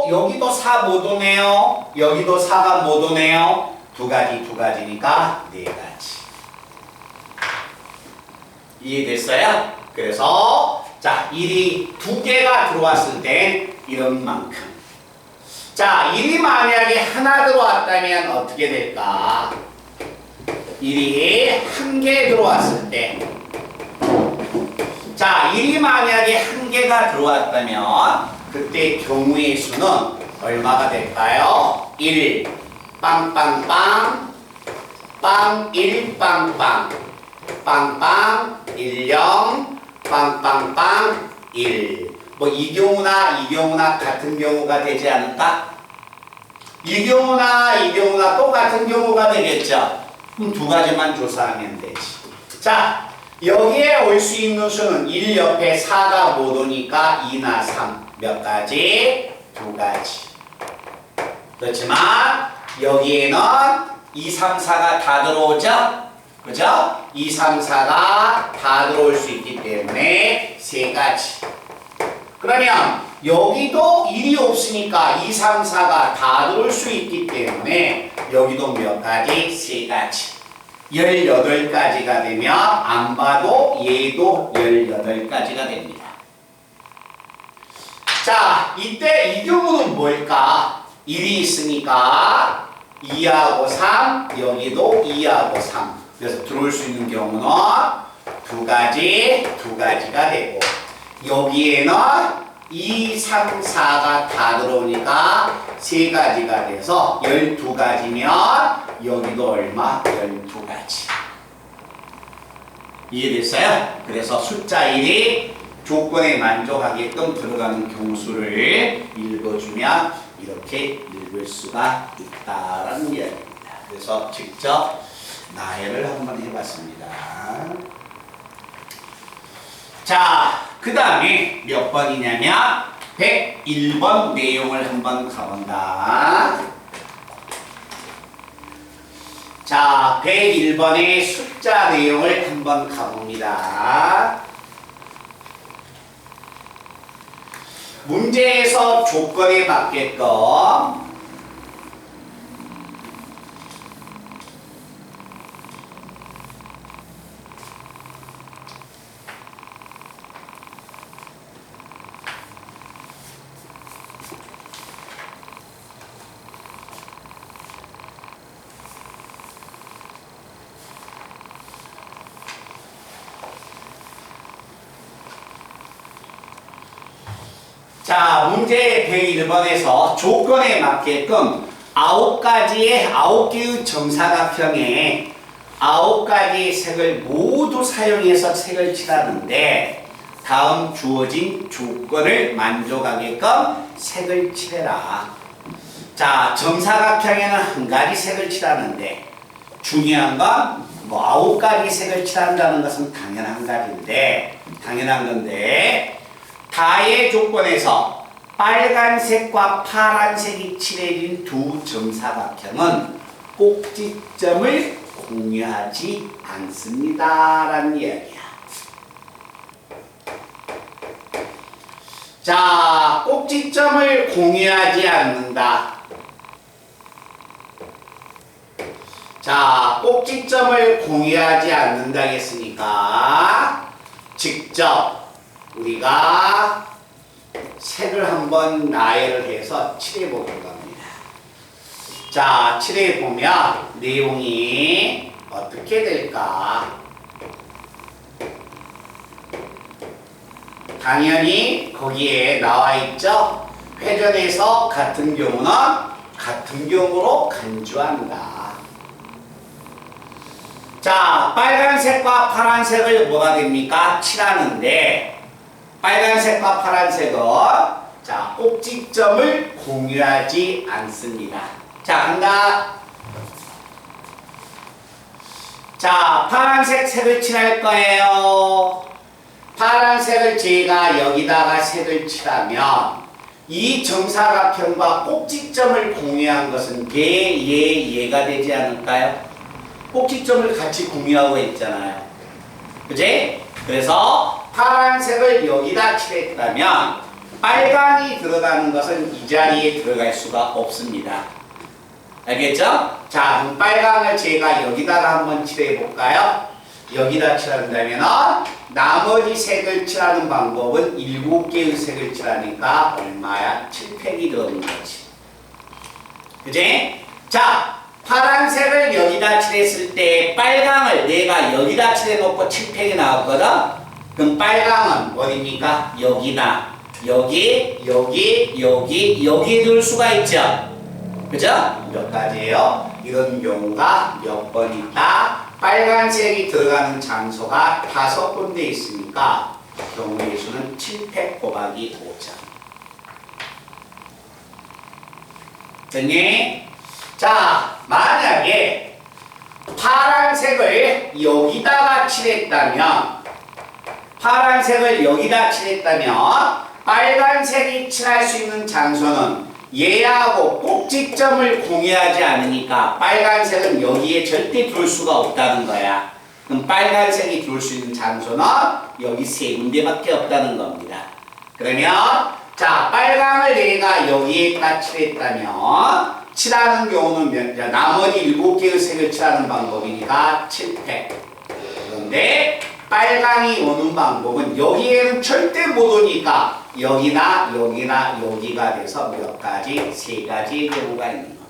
여기도 4 못 오네요. 여기도 4가 못 오네요. 2가지니까 4가지. 이해됐어요? 그래서 자, 1이 2개가 들어왔을 때 이런 만큼. 자, 1이 만약에 하나 들어왔다면 어떻게 될까? 1이 1개 들어왔을 때. 자, 1이 만약에 1개가 들어왔다면 그때 경우의 수는 얼마가 될까요? 1 빵빵빵 빵 1 빵빵 빵빵 1 0 빵빵빵 1. 뭐 이 경우나 같은 경우가 되지 않을까? 이 경우나 똑같은 경우가 되겠죠? 그럼 2가지만 조사하면 되지. 자, 여기에 올 수 있는 수는 1 옆에 4가 못 오니까 2나 3. 몇 가지? 2가지. 그렇지만 여기에는 2, 3, 4가 다 들어오죠? 그죠? 2, 3, 4가 다 들어올 수 있기 때문에 3가지. 그러면 여기도 1이 없으니까 2, 3, 4가 다 들어올 수 있기 때문에 여기도 몇 가지? 3가지. 18가지가 되면 안 봐도 얘도 18가지가 됩니다. 자, 이때 이 경우는 뭘까? 1이 있으니까 2하고 3, 여기도 2하고 3. 그래서 들어올 수 있는 경우는 2가지가 되고 여기에는 2, 3, 4가 다 들어오니까 3가지가 돼서 12가지면 여기도 얼마? 12가지. 이해됐어요? 그래서 숫자 1이 조건에 만족하게끔 들어가는 경우수를 읽어주면 이렇게 읽을 수가 있다라는 이야기입니다. 그래서 직접 나열을 한번 해봤습니다. 자, 그 다음에 몇 번이냐면 101번 내용을 한번 가본다. 자, 101번의 숫자 내용을 한번 가봅니다. 문제에서 조건에 맞게끔 자, 문제 101번에서 조건에 맞게끔 9개의 정사각형에 9가지의 색을 모두 사용해서 색을 칠하는데 다음 주어진 조건을 만족하게끔 색을 칠해라. 자, 정사각형에는 한 가지 색을 칠하는데 중요한 건 뭐 9가지 색을 칠한다는 것은 당연한 건데 다의 조건에서 빨간색과 파란색이 칠해진 두 정사각형은 꼭지점을 공유하지 않습니다. 라는 이야기야. 자, 꼭지점을 공유하지 않는다. 자, 꼭지점을 공유하지 않는다 했으니까 직접 우리가 색을 한번 나열을 해서 칠해보도록 합니다. 자, 칠해보면 내용이 어떻게 될까? 당연히 거기에 나와있죠? 회전에서 같은 경우는 같은 경우로 간주한다. 자, 빨간색과 파란색을 뭐가 됩니까? 칠하는데 빨간색과 파란색은 자, 꼭지점을 공유하지 않습니다. 자, 간다. 자, 파란색 색을 칠할 거예요. 파란색을 제가 여기다가 색을 칠하면 이 정사각형과 꼭지점을 공유한 것은 얘가 되지 않을까요? 꼭지점을 같이 공유하고 있잖아요. 그치? 그래서 파란색을 여기다 칠했다면 빨강이 들어가는 것은 이 자리에 들어갈 수가 없습니다. 알겠죠? 자, 그럼 빨강을 제가 여기다가 한번 칠해 볼까요? 여기다 칠한다면 나머지 색을 칠하는 방법은 7개의 색을 칠하니까 얼마야? 7팩이 들어오는 거지. 그치? 자, 파란색을 여기다 칠했을 때 빨강을 내가 여기다 칠해놓고 7팩이 나왔거든? 그럼 빨강은 어디입니까? 여기다. 여기에 둘 수가 있죠? 그죠? 몇 가지예요? 이런 경우가 몇 번 있다? 빨간색이 들어가는 장소가 5군데 있으니까 경우의 수는 7팩 곱하기 5점. 됐니? 자, 만약에 파란색을 여기다가 칠했다면 빨간색이 칠할 수 있는 장소는 얘하고 꼭지점을 공유하지 않으니까 빨간색은 여기에 절대 둘 수가 없다는 거야. 그럼 빨간색이 둘 수 있는 장소는 여기 3군데밖에 없다는 겁니다. 그러면 자, 빨강을 내가 여기에다 칠했다면 칠하는 경우는 나머지 7개의 색을 칠하는 방법이니까 7팩. 그런데 빨강이 오는 방법은 여기에는 절대 못 오니까 여기나 여기가 돼서 몇 가지? 3가지의 경우가 있는 겁니다.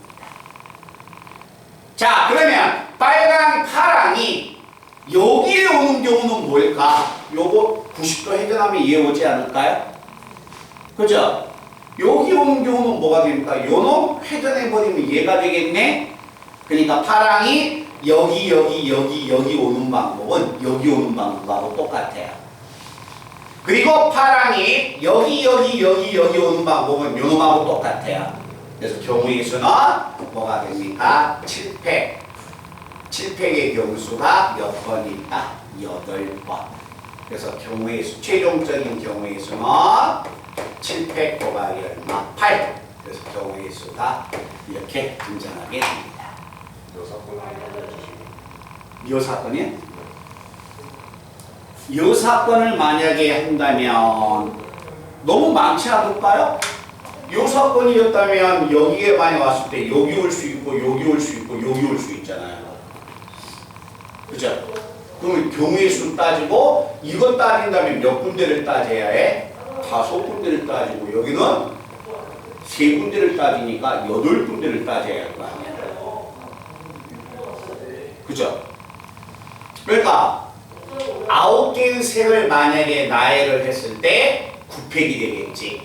자, 그러면 파랑이 여기에 오는 경우는 뭘까? 요거 90도 회전하면 얘 오지 않을까요? 그죠? 여기 오는 경우는 뭐가 됩니까? 요놈 회전해버리면 얘가 되겠네? 그러니까 파랑이 여기 오는 방법은 여기 오는 방법하고 똑같아요. 그리고 파랑이 여기 오는 방법은 요놈하고 똑같아요. 그래서 경우의 수는 뭐가 됩니까? 7팩. 7팩의 경우수가 몇 번 있다? 8번. 그래서 경우의 수, 최종적인 경우의 수는 7팩 곱하기 얼마? 8. 그래서 경우의 수가 이렇게 등장하게 됩니다. 요 사건이요? 요 사건을 만약에 한다면 너무 많지 않을까요? 요 사건이었다면 여기에 많이 왔을 때 여기 올 수 있고 여기 올 수 있고 여기 올 수 있잖아요. 그죠? 그러면 경우의 수 따지고 이거 따진다면 몇 군데를 따져야 해? 5군데를 따지고 여기는 3군데를 따지니까 8군데를 따져야 할 거 아니야. 그죠? 그러니까 9개의 색을 만약에 나열을 했을 때 9팩이 되겠지.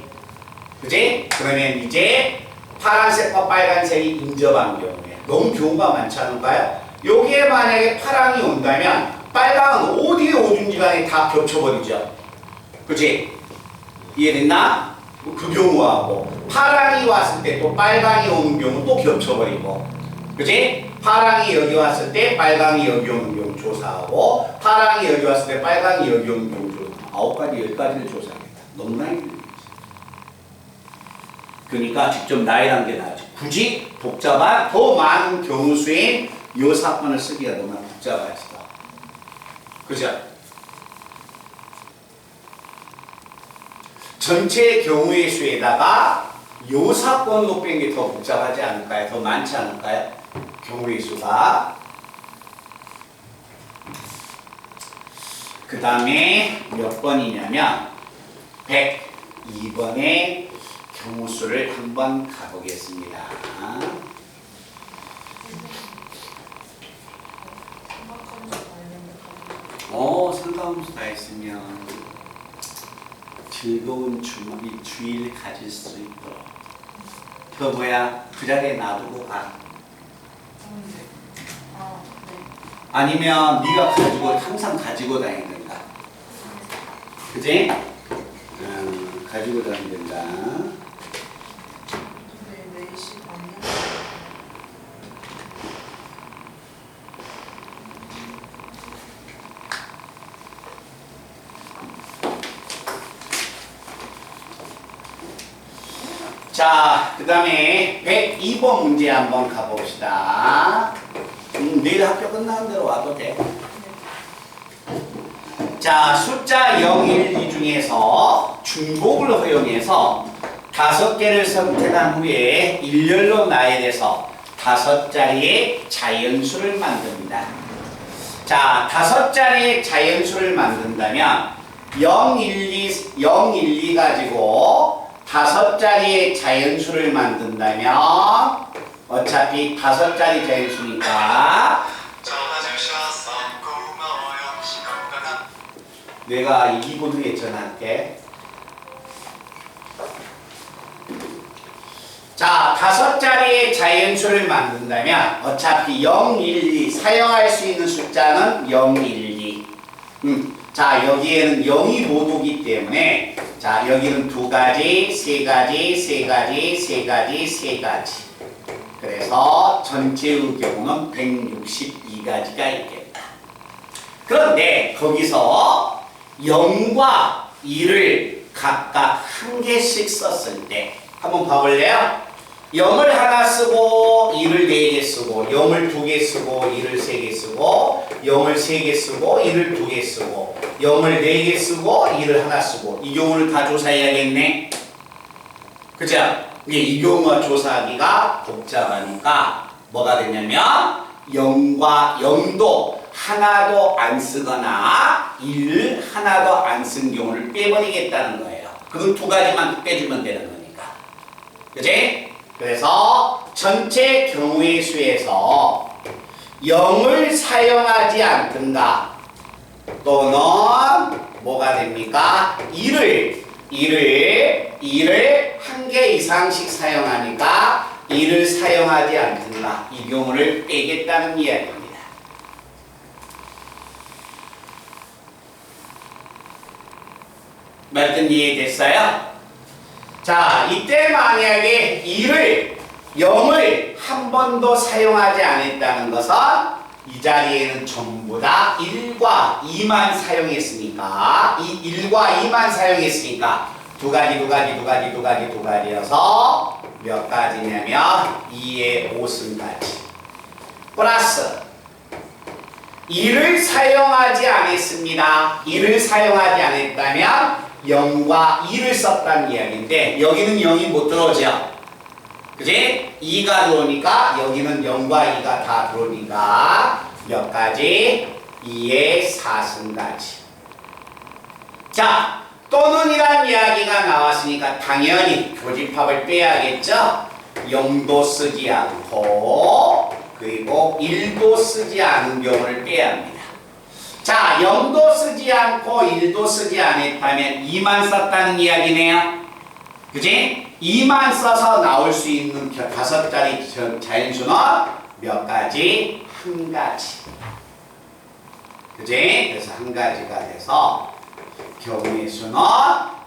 그지? 그러면 이제 파란색과 빨간색이 인접한 경우에 너무 경우가 많지 않을까요? 여기에 만약에 파랑이 온다면 빨강은 어디에 오든지 간에 다 겹쳐버리죠. 그치? 이해됐나? 그 경우하고 파랑이 왔을 때 또 빨강이 오는 경우 또 겹쳐버리고 그치? 파랑이 여기 왔을 때 빨강이 여기 오는 경우 조사하고 파랑이 여기 왔을 때 빨강이 여기 오는 경우 조사 9가지 10가지를 조사하겠다. 너무나 힘들죠. 그러니까 직접 나열한 게 나아지. 굳이 복잡한 더 많은 경우 수인 요 사건을 쓰기가 너무 복잡하지도. 그죠? 전체 경우의 수에다가 요 사건도 뺀 게 더 복잡하지 않을까요? 더 많지 않을까요? 경우의 수가. 그 다음에 몇 번이냐면 102번의 경우 수를 한번 가보겠습니다. 상관없이 다 했으면 즐거운 주일 가질 수 있도록. 그거 뭐야? 그 자리에 놔두고 가. 아니면 네가 항상 가지고 다니든가. 그지? 가지고 다니든가. 자, 그 다음에 102번 문제 한번 가봅시다. 내일 학교 끝나는 대로 와도 돼. 자, 숫자 0, 1, 2 중에서 중복을 허용해서 5개를 선택한 후에 일렬로 나열해서 5자리의 자연수를 만듭니다. 자, 5자리의 자연수를 만든다면 0, 1, 2 가지고 5자리의 자연수를 만든다면 어차피 5자리 자연수니까 내가 2분 후에 전화할게. 자, 5자리의 자연수를 만든다면 어차피 0, 1, 2 사용할 수 있는 숫자는 0, 1, 2. 자, 여기에는 0이 못 오기 때문에 자, 여기는 2가지, 3가지, 3가지, 3가지, 3가지. 그래서 전체의 경우는 162가지가 있겠다. 그런데 거기서 0과 2를 각각 한 개씩 썼을 때 한번 봐볼래요? 0을 하나 쓰고 2를 4개 쓰고 0을 2개 쓰고 2를 3개 쓰고 0을 3개 쓰고 2를 2개 쓰고 0을 4개 쓰고 2를 하나 쓰고 이 경우를 다 조사해야겠네. 그죠? 이 경우가 조사하기가 복잡하니까 뭐가 되냐면 0도 하나도 안 쓰거나 1 하나도 안 쓴 경우를 빼버리겠다는 거예요. 그건 2가지만 빼주면 되는 거니까. 그치? 그래서 전체 경우의 수에서 0을 사용하지 않든가 또는 뭐가 됩니까? 2를 한 개 이상씩 사용하니까 2를 사용하지 않든가 이 경우를 빼겠다는 이야기입니다. 말씀 이해됐어요? 자, 이때 만약에 0을 한 번도 사용하지 않았다는 것은 이 자리에는 전부 다 1과 2만 사용했으니까 이 1과 2만 사용했으니까 2가지여서 몇 가지냐면 2의 5승가지 플러스 2를 사용하지 않았습니다. 2를 사용하지 않았다면 0과 2를 썼다는 이야기인데 여기는 0이 못 들어오죠. 그지? 2가 들어오니까 여기는 0과 2가 다 들어오니까 몇 가지? 2의 4승가지. 자, 또는이란 이야기가 나왔으니까 당연히 교집합을 빼야겠죠? 0도 쓰지 않고 그리고 1도 쓰지 않은 경우를 빼야 합니다. 자, 0도 쓰지 않고 1도 쓰지 않았다면 2만 썼다는 이야기네요. 그지? 2만 써서 나올 수 있는 5자리 자연수는 몇 가지? 한 가지. 그지? 그래서 한 가지가 돼서 경우의 수는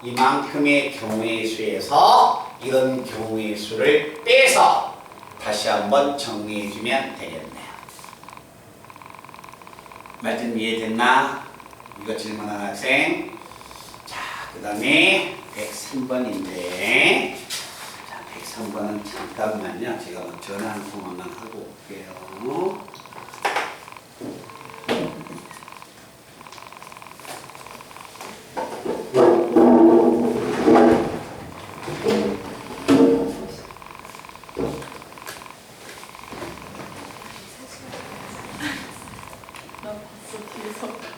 이만큼의 경우의 수에서 이런 경우의 수를 빼서 다시 한번 정리해주면 되겠네요. 말씀 이해됐나? 이거 질문한 학생. 자, 그 다음에 103번인데 자, 3번은 잠깐만요. 제가 전화 한 통화만 하고 올게요. 나 봤어 뒤에서.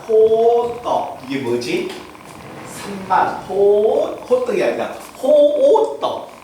호떡 이게 뭐지? 산만 호떡이 아니라 호오떡.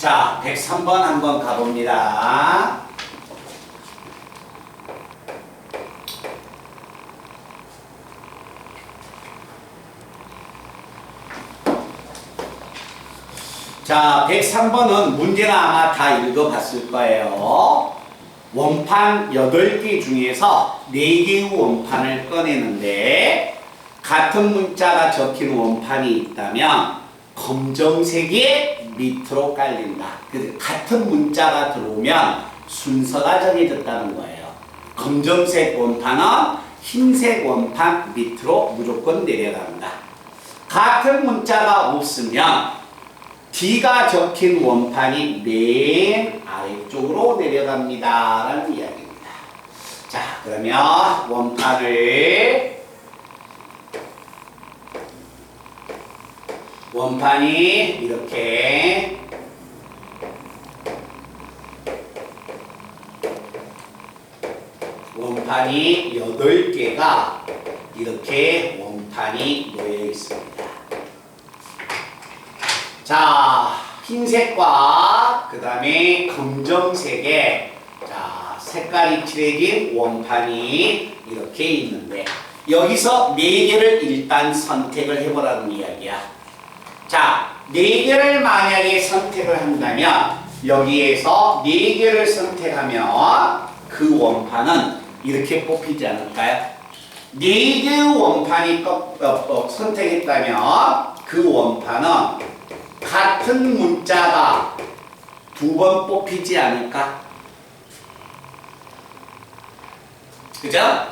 자, 103번 한번 가봅니다. 자, 103번은 문제는 아마 다 읽어봤을 거예요. 원판 8개 중에서 4개의 원판을 꺼내는데 같은 문자가 적힌 원판이 있다면 검정색이 밑으로 깔린다. 그래서 같은 문자가 들어오면 순서가 정해졌다는 거예요. 검정색 원판은 흰색 원판 밑으로 무조건 내려간다. 같은 문자가 없으면 D가 적힌 원판이 맨 아래쪽으로 내려갑니다. 라는 이야기입니다. 자, 그러면 원판이 이렇게 원판이 8개가 이렇게 원판이 놓여 있습니다. 자, 흰색과 그 다음에 검정색의 자, 색깔이 칠해진 원판이 이렇게 있는데 여기서 4개를 일단 선택을 해보라는 이야기야. 자, 4개를 만약에 선택을 한다면 여기에서 4개를 선택하면 그 원판은 이렇게 뽑히지 않을까요? 4개의 원판이 선택했다면 그 원판은 같은 문자가 2번 뽑히지 않을까? 그죠?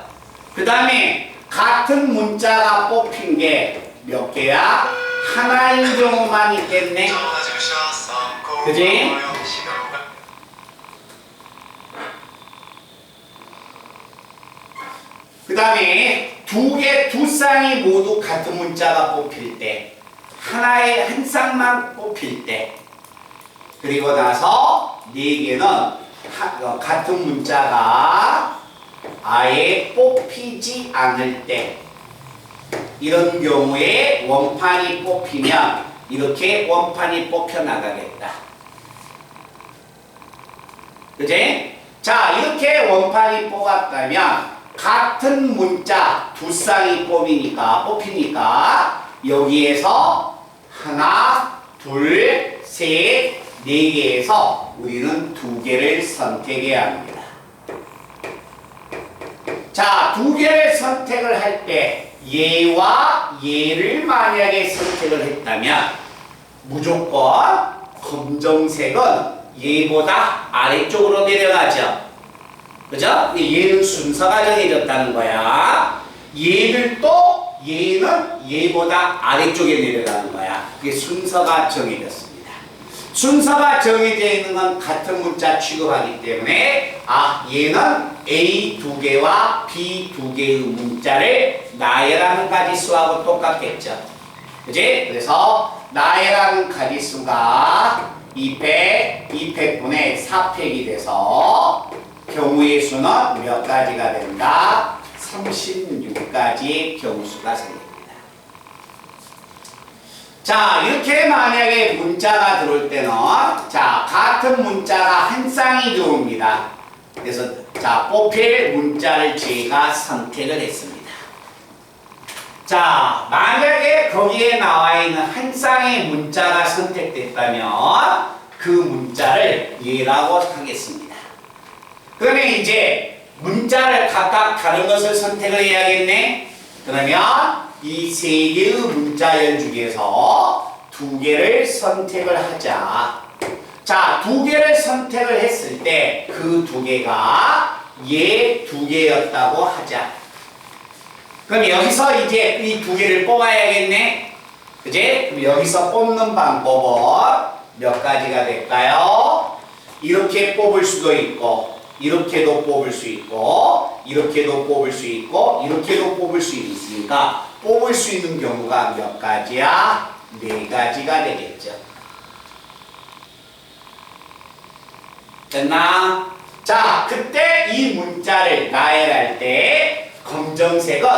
그 다음에 같은 문자가 뽑힌 게 몇 개야? 하나인 경우만 있겠네. 그지? 그 다음에 두 쌍이 모두 같은 문자가 뽑힐 때 한 쌍만 뽑힐 때 그리고 나서 4개는 같은 문자가 아예 뽑히지 않을 때 이런 경우에 원판이 뽑히면 이렇게 원판이 뽑혀 나가겠다. 그지? 자, 이렇게 원판이 뽑았다면 같은 문자 2쌍이 뽑히니까 여기에서 하나, 둘, 셋, 4개에서 우리는 2개를 선택해야 합니다. 자, 2개를 선택을 할 때 얘와 얘를 만약에 선택을 했다면 무조건 검정색은 얘보다 아래쪽으로 내려가죠. 그죠? 얘는 순서가 정해졌다는 거야. 얘는 얘보다 아래쪽에 내려가는 거야. 그게 순서가 정해졌습니다. 순서가 정해져 있는 건 같은 문자 취급하기 때문에 얘는 A 2개와 B 2개의 문자를 나열하는 가지수하고 똑같겠죠. 그지? 그래서 나열하는 가지수가 200분의 4팩이 돼서 경우의 수는 몇 가지가 된다? 36가지의 경우수가 생깁니다. 자, 이렇게 만약에 문자가 들어올 때는 자, 같은 문자가 한 쌍이 들어옵니다. 그래서 자, 뽑힐 문자를 제가 선택을 했습니다. 자, 만약에 거기에 나와 있는 한 쌍의 문자가 선택됐다면 그 문자를 얘라고 하겠습니다. 그러면 이제 문자를 각각 다른 것을 선택을 해야겠네. 그러면 이 3개의 문자열 중에서 2개를 선택을 하자. 자, 2개를 선택을 했을 때 그 2개가 얘 2개였다고 하자. 그럼 여기서 이제 이 2개를 뽑아야겠네. 그지? 그럼 여기서 뽑는 방법은 몇 가지가 될까요? 이렇게 뽑을 수도 있고 이렇게도 뽑을 수 있고 이렇게도 뽑을 수 있고 이렇게도 뽑을 수 있으니까 뽑을 수 있는 경우가 몇 가지야? 4가지가 되겠죠. 됐나? 자, 그때 이 문자를 나열할 때 검정색은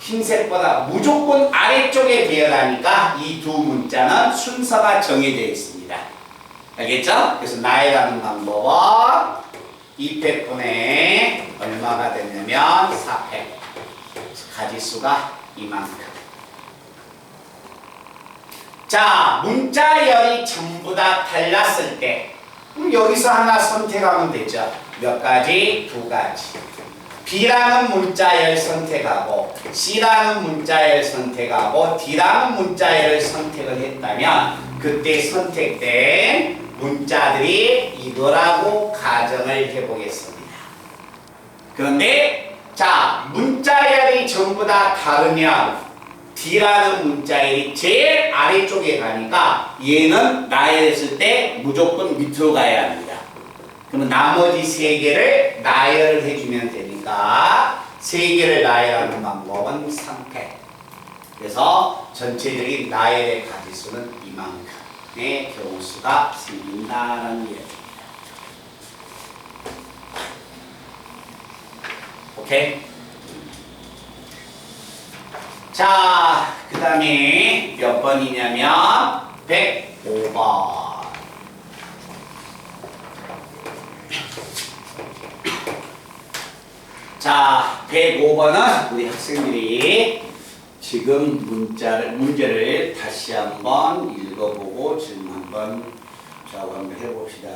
흰색보다 무조건 아래쪽에 배열하니까 이 두 문자는 순서가 정해져 있습니다. 알겠죠? 그래서 나이라는 방법은 2팩분의 얼마가 되냐면 4팩. 가지수가 이만큼. 자, 문자열이 전부 다 달랐을 때 그럼 여기서 하나 선택하면 되죠. 몇 가지? 두 가지. B라는 문자열 선택하고 C라는 문자열 선택하고 D라는 문자열을 선택을 했다면 그때 선택된 문자들이 이거라고 가정을 해보겠습니다. 그런데 자, 문자열이 전부 다 다르면 D라는 문자열이 제일 아래쪽에 가니까 얘는 나열했을 때 무조건 밑으로 가야 합니다. 그러면 나머지 세 개를 나열을 해주면 되니까 세 개를 나열하는 방법은 3팩. 그래서 전체적인 나열의 가지수는 이만큼의 경우수가 생긴다는 이야기입니다. 오케이? 자, 그 다음에 몇 번이냐면 105번. 자, 105번은 우리 학생들이 지금 문제를 다시 한번 읽어보고 지금 한번 저하고 한번 해봅시다.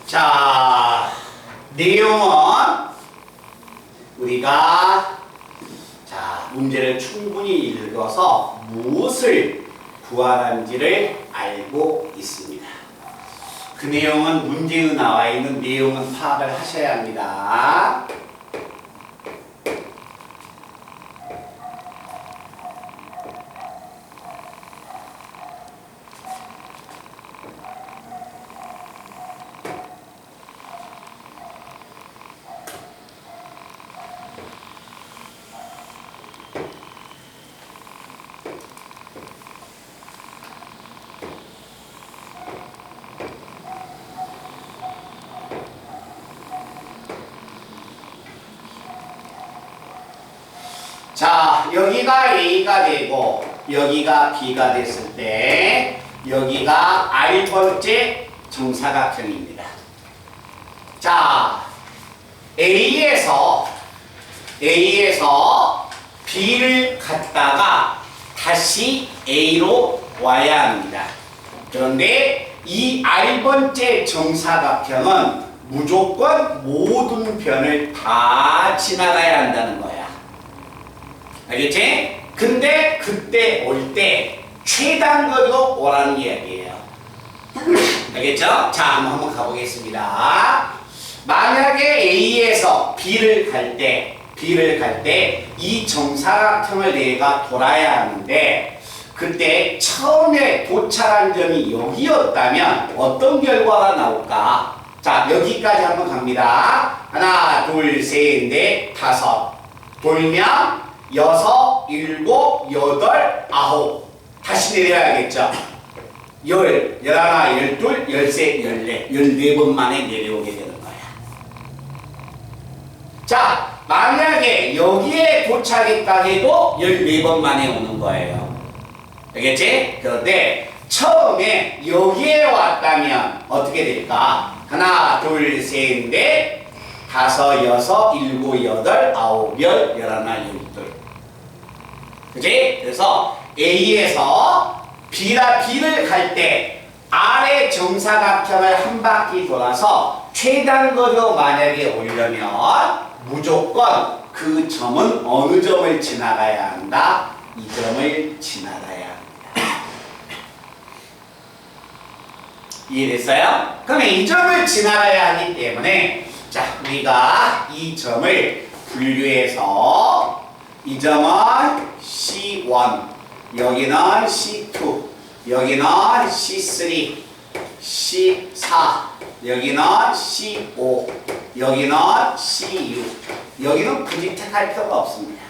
자, 내용은 우리가 자, 문제를 충분히 읽어서 무엇을 구하는지를 알고 있습니다. 그 내용은 문제에 나와 있는 내용은 파악을 하셔야 합니다. 자, 여기가 A가 되고 여기가 B가 됐을 때 여기가 R번째 정사각형입니다. 자, A에서 B를 갔다가 다시 A로 와야 합니다. 그런데 이 R번째 정사각형은 무조건 모든 변을 다 지나가야 한다는 거야. 알겠지? 근데 그때 올 때 최단거리로 오라는 이야기예요. 알겠죠? 자, 한번 가보겠습니다. 만약에 A에서 B를 갈 때 이 정사각형을 내가 돌아야 하는데 그때 처음에 도착한 점이 여기였다면 어떤 결과가 나올까? 자, 여기까지 한번 갑니다. 하나, 둘, 셋, 넷, 다섯. 돌면 여섯, 일곱, 여덟, 아홉. 다시 내려야겠죠? 열하나, 열둘, 열셋, 열넷. 14번 만에 내려오게 되는 거야. 자, 만약에 여기에 도착했다 해도 14번 만에 오는 거예요. 알겠지? 그런데 처음에 여기에 왔다면 어떻게 될까? 하나, 둘, 셋, 넷, 다섯, 여섯, 일곱, 여덟, 아홉, 열, 열하나, 열둘. 그치? 그래서 A에서 B를 갈 때 아래 정사각형을 한 바퀴 돌아서 최단거리로 만약에 오려면 무조건 그 점은 어느 점을 지나가야 한다? 이 점을 지나가야 합니다. 이해됐어요? 그러면 이 점을 지나가야 하기 때문에 자, 우리가 이 점을 분류해서 이 점은 C1, 여기는 C2, 여기는 C3, C4, 여기는 C5, 여기는 C6, 여기는 굳이 택할 필요가 없습니다.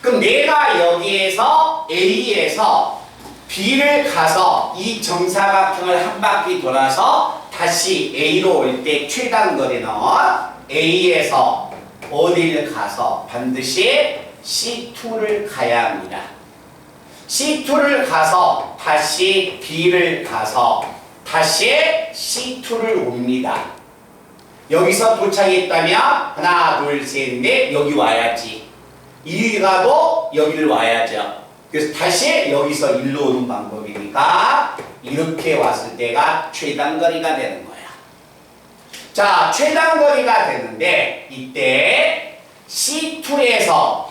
그럼 내가 여기에서 A에서 B를 가서 이 정사각형을 한 바퀴 돌아서 다시 A로 올 때 최단거리는 A에서 어디를 가서 반드시 C2를 가야 합니다. C2를 가서 다시 B를 가서 다시 C2를 옵니다. 여기서 도착했다면 하나, 둘, 셋, 넷 여기 와야지. 이리 가도 여기를 와야죠. 그래서 다시 여기서 일로 오는 방법이니까 이렇게 왔을 때가 최단거리가 되는 거야. 자, 최단거리가 되는데 이때 C2에서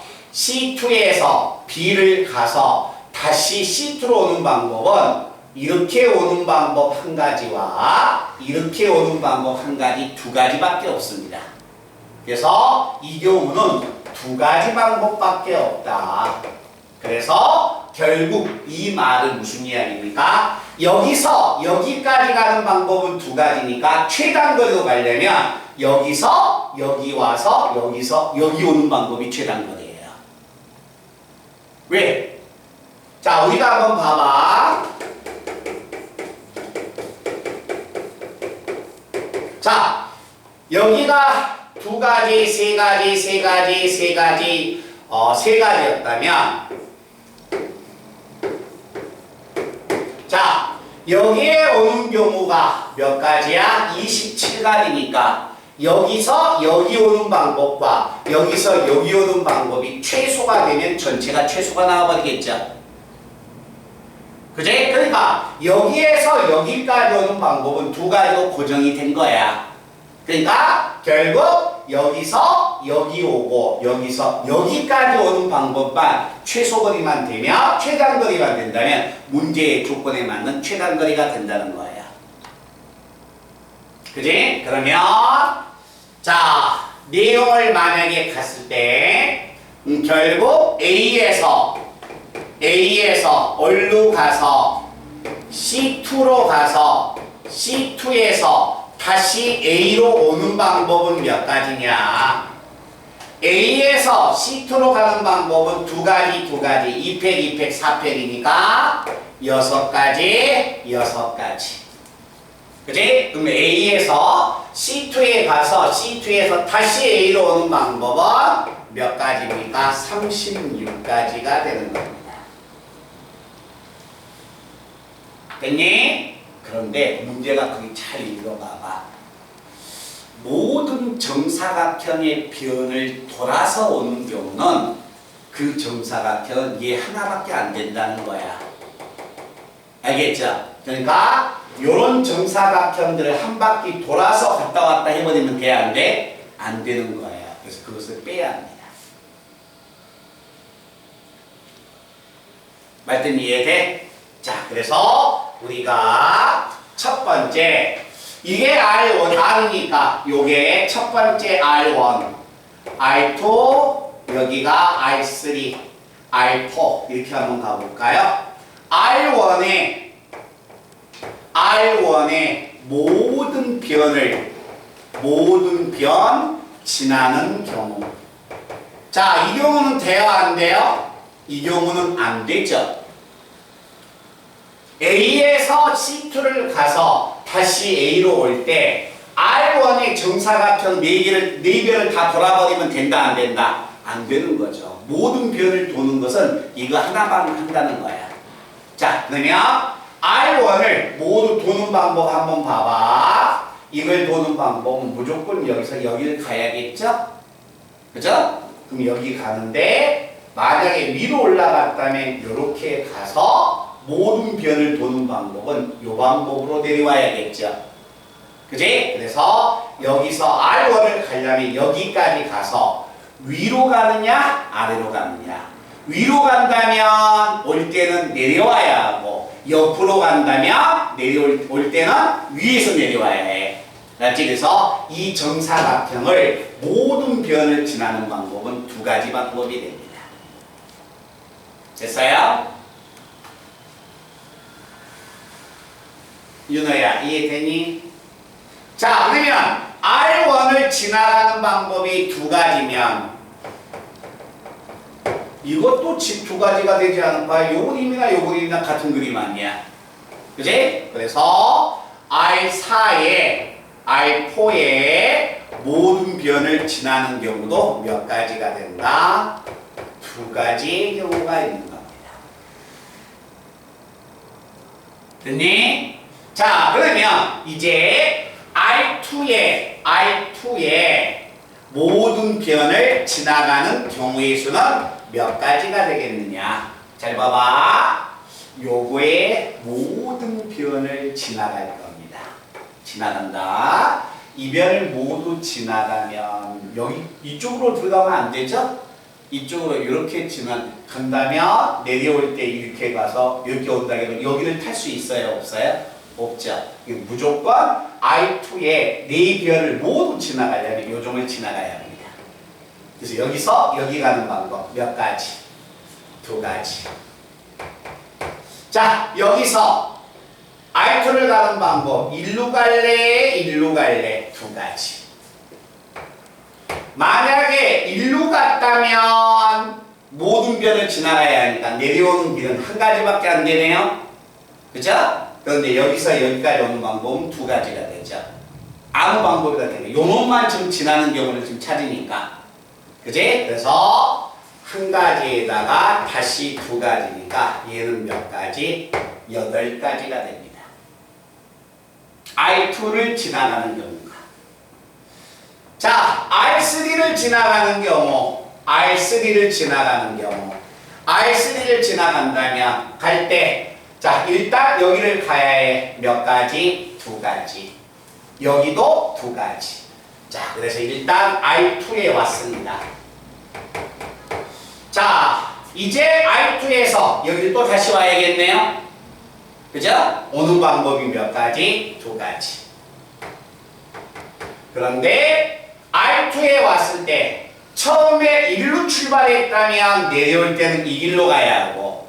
B를 가서 다시 C2로 오는 방법은 이렇게 오는 방법 한 가지와 이렇게 오는 방법 한 가지, 두 가지밖에 없습니다. 그래서 이 경우는 두 가지 방법밖에 없다. 그래서 결국 이 말은 무슨 이야기입니까? 여기서 여기까지 가는 방법은 두 가지니까 최단거리로 가려면 여기서 여기 와서 여기서 여기 오는 방법이 최단거리예요. 왜? 자, 우리가 한번 봐봐. 자, 여기가 두 가지, 세 가지였다면 자, 여기에 오는 경우가 몇 가지야? 27가지니까 여기서 여기 오는 방법과 여기서 여기 오는 방법이 최소가 되면 전체가 최소가 나와버리겠죠. 그지? 그러니까 여기에서 여기까지 오는 방법은 두 가지로 고정이 된 거야. 그러니까 결국 여기서 여기 오고 여기서 여기까지 오는 방법만 최소거리만 되면 최단거리가 된다면 문제의 조건에 맞는 최단거리가 된다는 거예요. 그지? 그러면 자, 내용을 만약에 갔을 때 결국 A에서 어디로 가서 C2로 가서 C2에서 다시 A로 오는 방법은 몇 가지냐? A에서 C2로 가는 방법은 두 가지, 2팩, 4팩이니까 6가지. 그치? 그럼 A에서 C2에 가서 C2에서 다시 A로 오는 방법은 몇 가지입니까? 36가지가 되는 겁니다. 됐니? 그런데 문제가 거기 잘 읽어봐봐. 모든 정사각형의 변을 돌아서 오는 경우는 그 정사각형은 얘 하나밖에 안 된다는 거야. 알겠죠? 그러니까 요런 정사각형들을 한 바퀴 돌아서 갔다 왔다 해버리면 돼, 안 돼? 안 되는 거야. 그래서 그것을 빼야 합니다. 말씀 이해돼? 자, 그래서 우리가 첫 번째 이게 R이니까 요게 첫 번째 R1, R2, 여기가 R3, R4 이렇게 한번 가볼까요? R1의 모든 변 지나는 경우. 자, 이 경우는 돼요, 안 돼요? 이 경우는 안 되죠. A에서 C2를 가서 다시 A로 올 때 R1의 정사각형 4개를 다 돌아버리면 된다, 안 된다? 안 되는 거죠. 모든 변을 도는 것은 이거 하나만 한다는 거야. 자, 그러면 R1을 모두 도는 방법 한번 봐봐. 이걸 도는 방법은 무조건 여기서 여기를 가야겠죠? 그죠? 그럼 여기 가는데 만약에 위로 올라갔다면 이렇게 가서 모든 변을 도는 방법은 이 방법으로 내려와야겠죠. 그지? 그래서 여기서 R1을 가려면 여기까지 가서 위로 가느냐 아래로 가느냐. 위로 간다면 올 때는 내려와야 하고 옆으로 간다면 올 때는 위에서 내려와야 해. 알았지? 그래서 이 정사각형을 모든 변을 지나는 방법은 두 가지 방법이 됩니다. 됐어요? 윤호야 이해되니? 자, 그러면 R1을 지나가는 방법이 두 가지면 이것도 두 가지가 되지 않을까? 요 그림이나 요 그림이나 같은 그림 아니야? 그지? 그래서 R4에 R4에 모든 변을 지나는 경우도 몇 가지가 된다? 두 가지의 경우가 있는 겁니다. 됐니? 자, 그러면 이제 R2에 모든 변을 지나가는 경우의 수는 몇 가지가 되겠느냐? 잘 봐봐. 요거의 모든 변을 지나갈 겁니다. 지나간다. 이 변을 모두 지나가면 여기 이쪽으로 들어가면 안 되죠? 이쪽으로 이렇게 간다면 내려올 때 이렇게 가서 이렇게 온다 해도 여기를 탈 수 있어요? 없어요? 없죠. 무조건 I2에 네 변을 모두 지나가려면 요 점을 지나가야 합니다. 그래서 여기서 여기 가는 방법 몇 가지? 두 가지. 자, 여기서 I2를 가는 방법 일로 갈래? 일로 갈래? 두 가지. 만약에 일로 갔다면 모든 변을 지나가야 하니까 내려오는 길은 한 가지밖에 안 되네요. 그죠? 그런데 여기서 여기까지 오는 방법은 두 가지가 되죠. 아무 방법이 다 되네. 요 놈만 지금 지나는 경우를 지금 찾으니까. 그지? 그래서 한 가지에다가 다시 두 가지니까 얘는 몇 가지? 8가지가 됩니다. I2를 지나가는 경우가. 자, R3를 지나가는 경우, R3를 지나간다면 갈 때, 자, 일단 여기를 가야 해. 몇 가지? 두 가지. 여기도 두 가지. 자, 그래서 일단 I2에 왔습니다. 자, 이제 I2에서 여기를 또 다시 와야겠네요. 그죠? 오는 방법이 몇 가지? 두 가지. 그런데 R2에 왔을 때 처음에 일로 출발했다면 내려올 때는 이 길로 가야 하고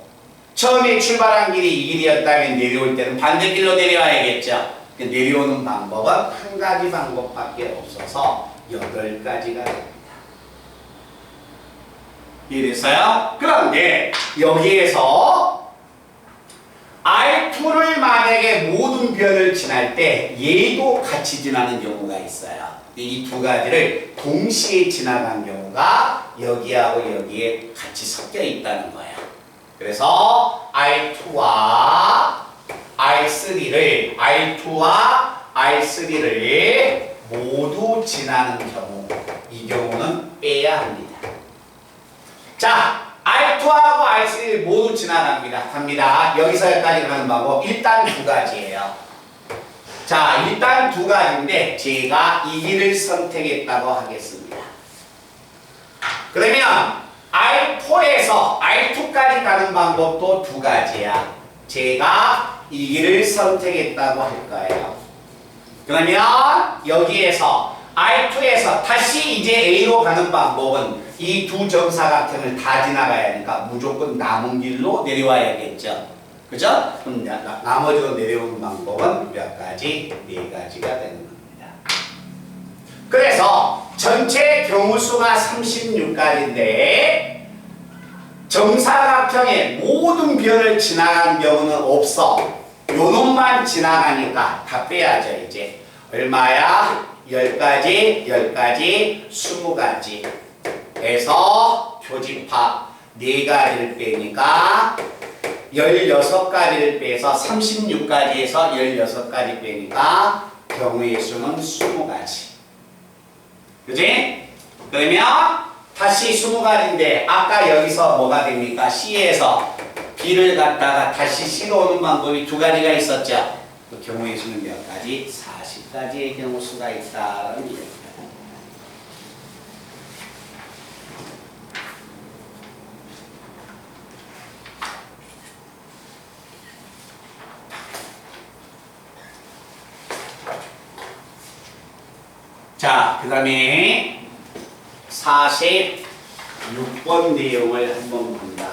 처음에 출발한 길이 이 길이었다면 내려올 때는 반대길로 내려와야겠죠. 내려오는 방법은 한 가지 방법밖에 없어서 8가지가 됩니다. 이해됐어요? 그런데 여기에서 R2를 만약에 모든 변을 지날 때 얘도 같이 지나는 경우가 있어요. 이 두 가지를 동시에 지나간 경우가 여기하고 여기에 같이 섞여 있다는 거예요. 그래서 R2와 R3를 모두 지나는 경우, 이 경우는 빼야 합니다. 자, R2하고 R3를 모두 지나갑니다. 갑니다. 여기서 여기까지 가는 방법 일단 두 가지예요. 자, 일단 두 가지인데 제가 이 길을 선택했다고 하겠습니다. 그러면 R4에서 R2까지 가는 방법도 두 가지야. 제가 이 길을 선택했다고 할 거예요. 그러면 여기에서 R2에서 다시 이제 A로 가는 방법은 이 두 정사각형을 다 지나가야 하니까 무조건 남은 길로 내려와야겠죠. 그죠? 그럼 나머지로 내려오는 방법은 몇 가지? 4가지가 되는 겁니다. 그래서 전체 경우수가 36가지인데 정사각형의 모든 변을 지나간 경우는 없어. 요놈만 지나가니까 다 빼야죠. 이제 얼마야? 10가지, 20가지 해서 교집합 4가지를 빼니까 16가지를 빼서 36가지에서 16가지 빼니까 경우의 수는 20가지. 그지? 그러면 다시 20가지인데 아까 여기서 뭐가 됩니까? C에서 B를 갖다가 다시 C로 오는 방법이 두 가지가 있었죠. 그 경우의 수는 몇 가지? 40가지의 경우 수가 있다는 얘기입니다. 자, 그 다음에 46번 내용을 한번 본다.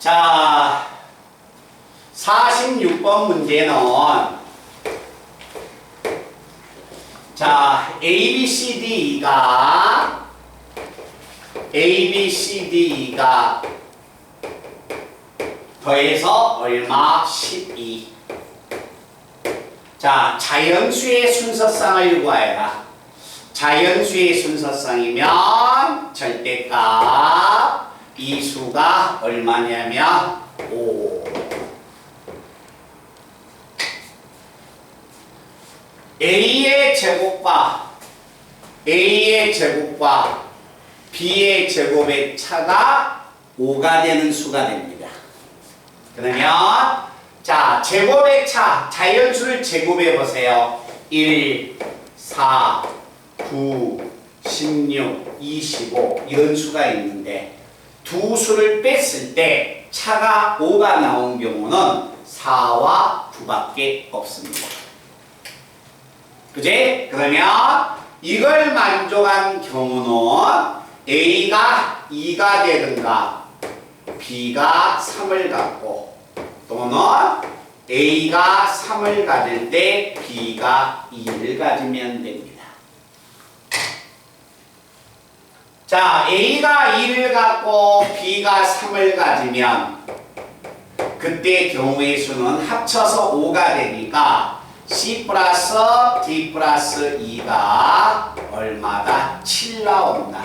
자, 46번 문제는 자, ABCD가 더해서 얼마? 12. 자, 자연수의 순서상을 구하여라. 자연수의 순서상이면 절대값 이 수가 얼마냐면 5. A의 제곱과 B의 제곱의 차가 5가 되는 수가 됩니다. 그러면 자, 제곱의 차, 자연수를 제곱해 보세요. 1, 4, 9, 16, 25 이런 수가 있는데 두 수를 뺐을 때 차가 5가 나온 경우는 4와 9밖에 없습니다. 그지? 그러면 이걸 만족한 경우는 A가 2가 되든가 B가 3을 갖고 또는 A가 3을 가질 때 B가 2를 가지면 됩니다. 자, A가 2를 갖고 B가 3을 가지면 그때 경우의 수는 합쳐서 5가 되니까 C 플러스 D 플러스 2가 얼마다? 7 나온다.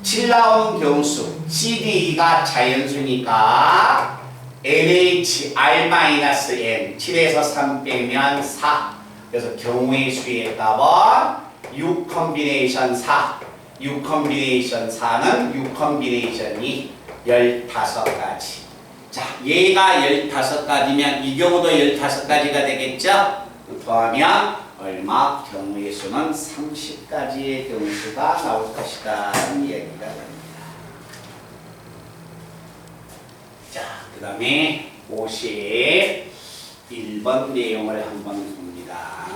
7 나오는 경우수 CDE가 자연수니까 LH R-N 7에서 3 빼면 4. 그래서 경우의 수의 값은 6 컴비네이션 4. 6 컴비네이션 4는 6 컴비네이션이 15가지. 자, 얘가 15가지면 이 경우도 15가지가 되겠죠? 더하면 얼마? 경우의 수는 30가지의 경우수가 나올 것이다. 는 얘기가 됩니다. 자, 그 다음에 51번 내용을 한번 봅니다.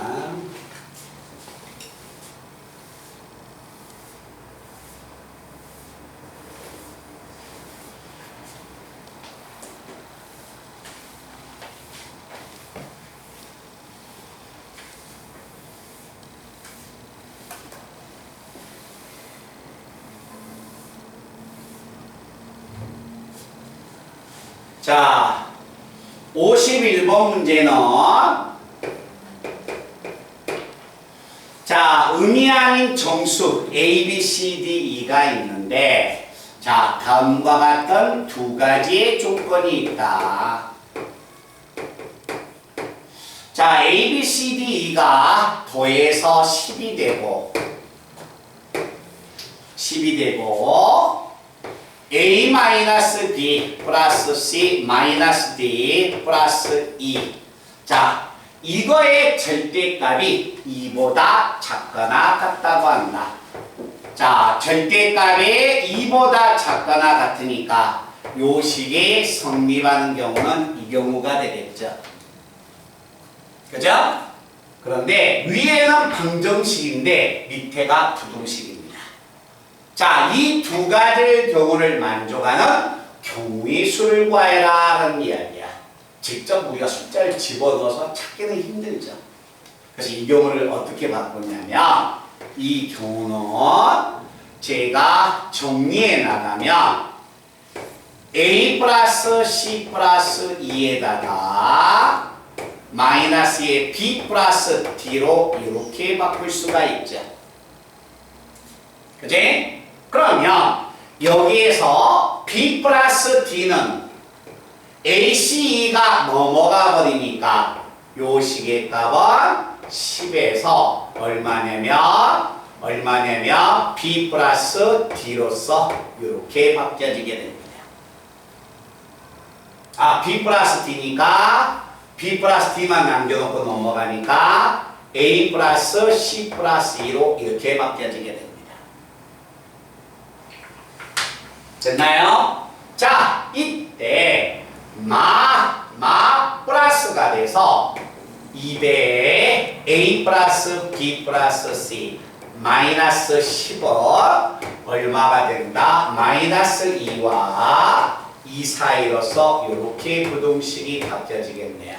자, 51번 문제는 자, 음이 아닌 정수 A, B, C, D, E가 있는데 자, 다음과 같은 두 가지의 조건이 있다. 자, A, B, C, D, E가 더해서 10이 되고 A-B 플러스 C 마이너스 D 플러스 E. 자, 이거의 절대값이 2보다 작거나 같다고 한다. 자, 절대값이 2보다 작거나 같으니까 요 식이 성립하는 경우는 이 경우가 되겠죠. 그죠? 그런데 위에는 방정식인데 밑에가 부동식입니다. 자, 이 두 가지 경우를 만족하는 경우의 수를 구하여라 하는 이야기야. 직접 우리가 숫자를 집어넣어서 찾기는 힘들죠. 그래서 이 경우를 어떻게 바꾸냐면 이 경우는 제가 정리해 나가면 A 플러스 C 플러스 2에다가 마이너스의 b 플러스 d로 이렇게 바꿀 수가 있죠. 그지? 그러면 여기에서 b 플러스 d는 ACE가 넘어가 버리니까 요 식의 값은 10에서 얼마냐면 b 플러스 d로서 이렇게 바뀌어지게 됩니다. b 플러스 d니까 b 플러스 d만 남겨놓고 넘어가니까 a 플러스 c 플러스 2로 이렇게 바뀌어지게 됩니다. 됐나요? 자, 이때 플러스가 돼서 2배에 a 플러스 b 플러스 c 마이너스 10은 얼마가 된다? 마이너스 2와 2 사이로서 이렇게 부동식이 바뀌어지겠네요.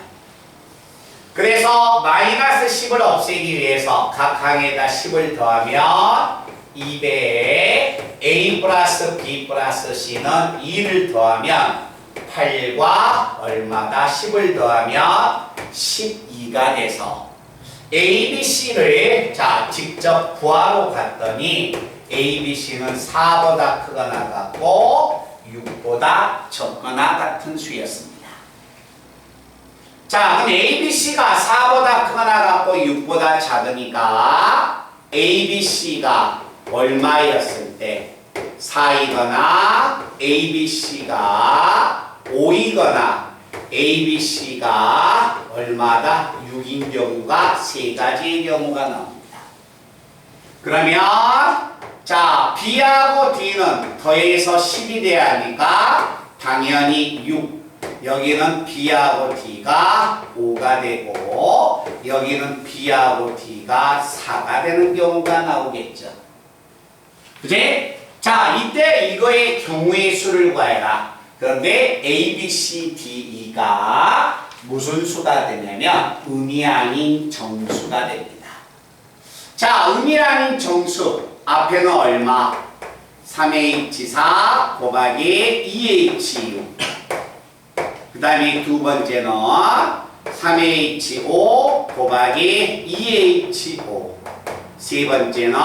그래서 마이너스 10을 없애기 위해서 각 항에다 10을 더하면 2배에 a 플러스 b 플러스 c는 2를 더하면 8과 얼마다? 10을 더하면 12가 돼서 a, b, c를 직접 구하러 갔더니 a, b, c는 4보다 크거나 같고 6보다 적거나 같은 수였습니다. 자, 그럼 a, b, c가 4보다 크거나 같고 6보다 작으니까 a, b, c가 얼마였을 때 4이거나 a, b, c가 5이거나 a, b, c가 얼마다? 6인 경우가 세 가지의 경우가 나옵니다. 그러면 b하고 d는 더해서 10이 돼야 하니까 당연히 6. 여기는 b하고 d가 5가 되고 여기는 b하고 d가 4가 되는 경우가 나오겠죠. 그치? 자, 이때 이거의 경우의 수를 구해라. 그런데 A, B, C, D, E가 무슨 수가 되냐면 음이 아닌 정수가 됩니다. 자, 음이 아닌 정수 앞에는 얼마? 3H4 곱하기 2H6 그 다음에 두 번째는 3H5 곱하기 2H5 세 번째는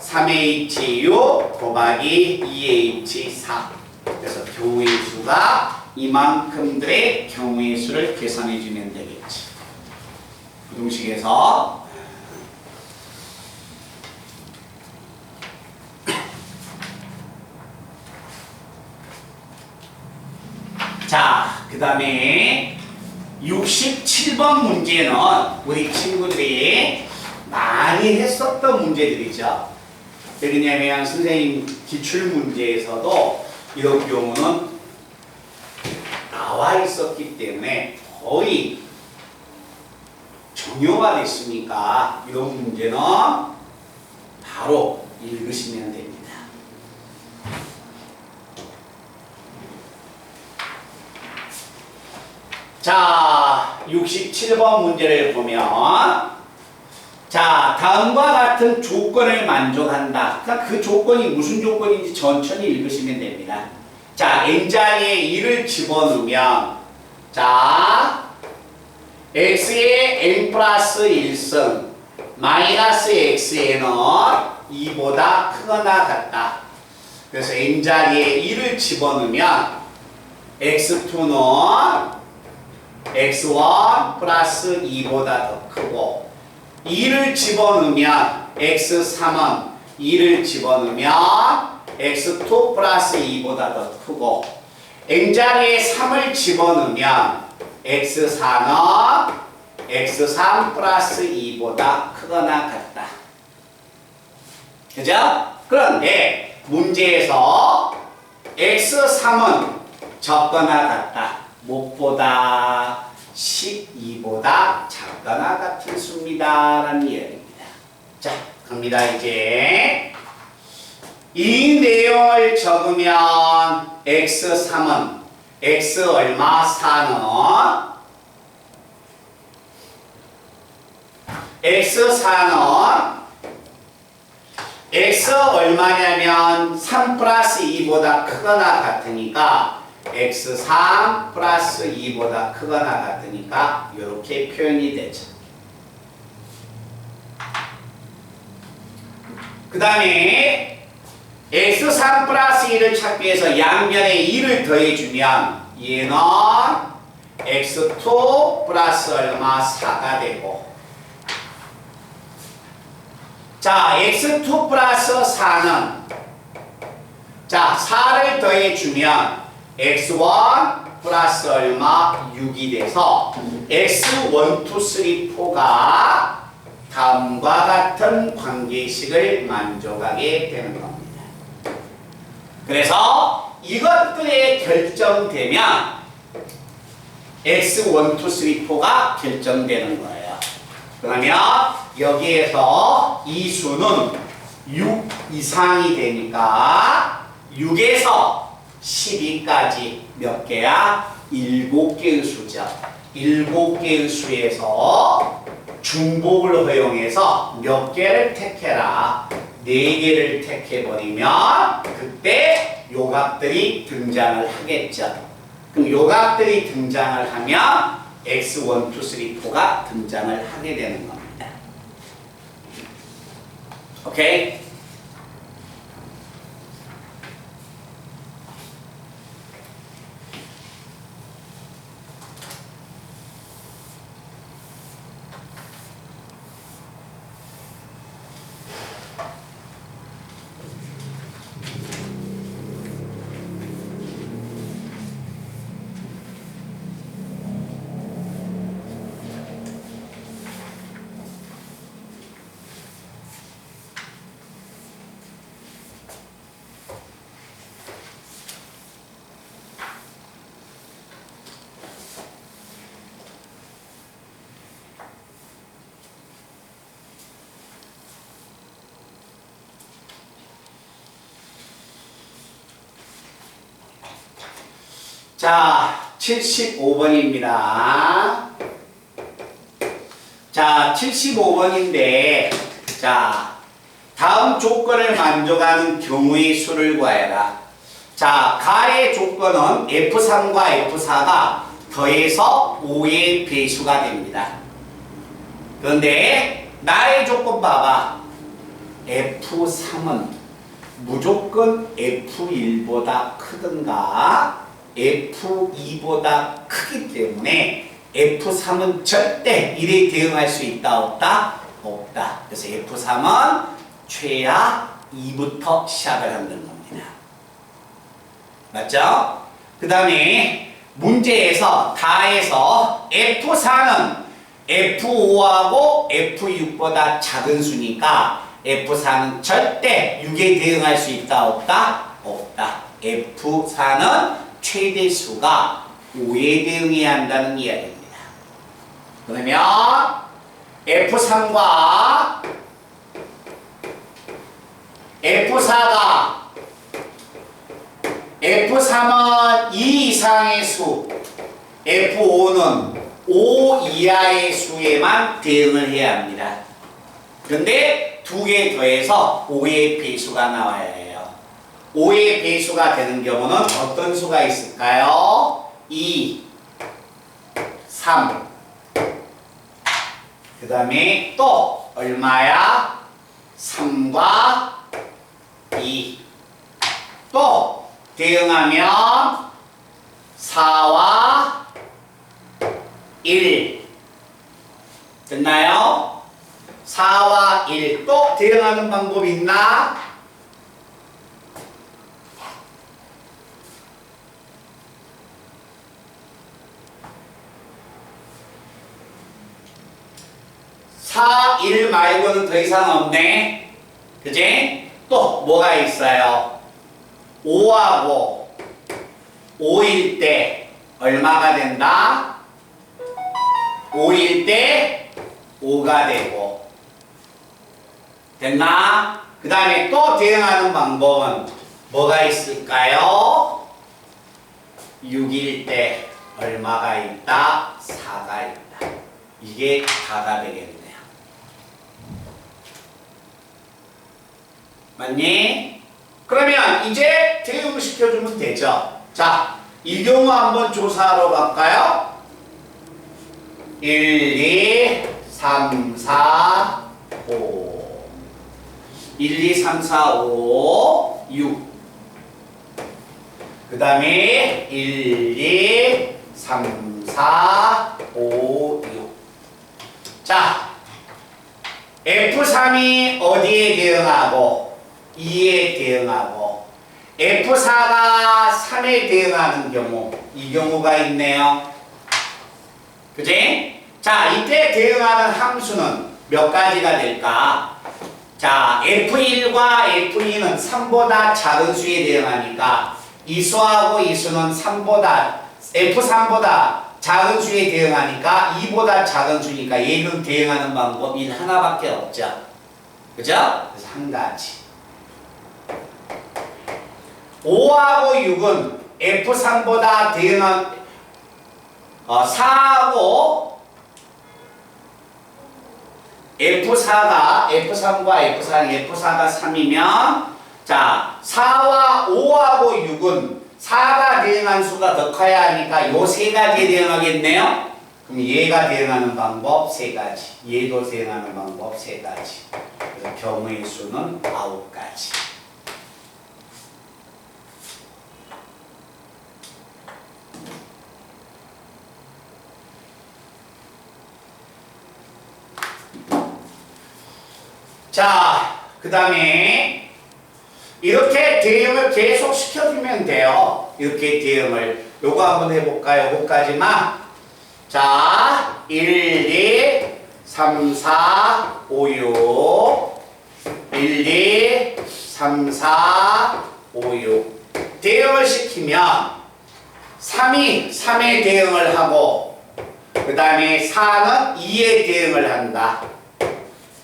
3H6 곱하기 2H4 그래서 경우의 수가 이만큼들의 경우의 수를 계산해 주면 되겠지. 부동식에서 자, 그 다음에 67번 문제는 우리 친구들이 많이 했었던 문제들이죠. 왜냐면 선생님 기출문제에서도 이런 경우는 나와 있었기 때문에 거의 정형화 됐으니까 이런 문제는 바로 읽으시면 됩니다. 자, 67번 문제를 보면 자, 다음과 같은 조건을 만족한다. 그러니까 그 조건이 무슨 조건인지 천천히 읽으시면 됩니다. 자, n자리에 2를 집어넣으면 자, x의 n 플러스 1승 마이너스 x에는 2보다 크거나 같다. 그래서 n자리에 2를 집어넣으면 x2는 x1 플러스 2보다 더 크고 2를 집어넣으면 x3은 2를 집어넣으면 x2 플러스 2보다 더 크고 n자리에 3을 집어넣으면 x4는 x3 플러스 2보다 크거나 같다. 그죠? 그런데 문제에서 x3은 적거나 같다. 무엇보다 12보다 작거나 같은 수입니다. 라는 이야기입니다. 자, 갑니다. 이제 이 내용을 적으면 x3은 x 얼마 4는 x4는 x 얼마냐면 3 플러스 2보다 크거나 같으니까 x3 플러스 2보다 크거나 같으니까 이렇게 표현이 되죠. 그 다음에 x3 플러스 2를 찾기 위해서 양변에 2를 더해주면 얘는 x2 플러스 얼마 4가 되고, 자 x2 플러스 4는 자 4를 더해주면 x1 플러스 얼마 6이 돼서 x1, 2, 3, 4가 다음과 같은 관계식을 만족하게 되는 겁니다. 그래서 이것들이 결정되면 x1, 2, 3, 4가 결정되는 거예요. 그러면 여기에서 이 수는 6 이상이 되니까 6에서 12까지 몇 개야? 7개의 수죠. 7개의 수에서 중복을 허용해서 몇 개를 택해라. 4개를 택해버리면 그때 요각들이 등장을 하겠죠. 그럼 요각들이 등장을 하면 x1, 2, 3, 4가 등장을 하게 되는 겁니다. 오케이? 자, 75번입니다. 자, 75번인데, 자, 다음 조건을 만족하는 경우의 수를 구하여라. 자, 가의 조건은 F3과 F4가 더해서 5의 배수가 됩니다. 그런데 나의 조건 봐봐. F3은 무조건 F1보다 크든가 F2보다 크기 때문에 F3은 절대 1에 대응할 수 있다 없다? 없다. 그래서 F3은 최하 2부터 시작을 하는 겁니다. 맞죠? 그 다음에 문제에서 다에서 F4는 F5하고 F6보다 작은 수니까 F4는 절대 6에 대응할 수 있다 없다? 없다. F4는 최대 수가 5에 대응해야 한다는 이야기입니다. 그러면 F3과 F4가 F3은 2 이상의 수, F5는 5 이하의 수에만 대응을 해야 합니다. 그런데 두 개 더해서 5의 배수가 나와야 해요. 5의 배수가 되는 경우는 어떤 수가 있을까요? 2, 3. 그 다음에 또 얼마야? 3과 2. 또 대응하면 4와 1. 됐나요? 4와 1. 또 대응하는 방법 있나? 사, 1 말고는 더 이상 없네. 그지? 또 뭐가 있어요? 5하고 5일 때 얼마가 된다? 5일 때 5가 되고. 됐나? 그 다음에 또 대응하는 방법은 뭐가 있을까요? 6일 때 얼마가 있다? 4가 있다. 이게 다가 되겠네요. 맞니? 그러면 이제 대응시켜주면 되죠. 자, 이 경우 한번 조사하러 갈까요? 1, 2, 3, 4, 5 1, 2, 3, 4, 5, 6 그 다음에 1, 2, 3, 4, 5, 6 자, F3이 어디에 대응하고 2에 대응하고 F4가 3에 대응하는 경우 이 경우가 있네요. 그지? 자, 이때 대응하는 함수는 몇 가지가 될까? 자, F1과 F2는 3보다 작은 수에 대응하니까 이수하고 이수는 F3보다 작은 수에 대응하니까 2보다 작은 수니까 얘는 대응하는 방법 1 하나밖에 없죠. 그죠? 그래서 한 가지. 5하고 6은 F3보다 대응한 4하고 F4가 F3과 F4가 3이면 자 4와 5하고 6은 4가 대응한 수가 더 커야 하니까 요 세 가지에 대응하겠네요. 그럼 얘가 대응하는 방법 세 가지, 얘도 대응하는 방법 세 가지. 그래서 경우의 수는 9가지. 자, 그 다음에 이렇게 대응을 계속 시켜주면 돼요. 이렇게 대응을. 요거 한번 해볼까요? 요거까지만. 자, 1, 2, 3, 4, 5, 6 1, 2, 3, 4, 5, 6 대응을 시키면 3이 3에 대응을 하고 그 다음에 4는 2에 대응을 한다.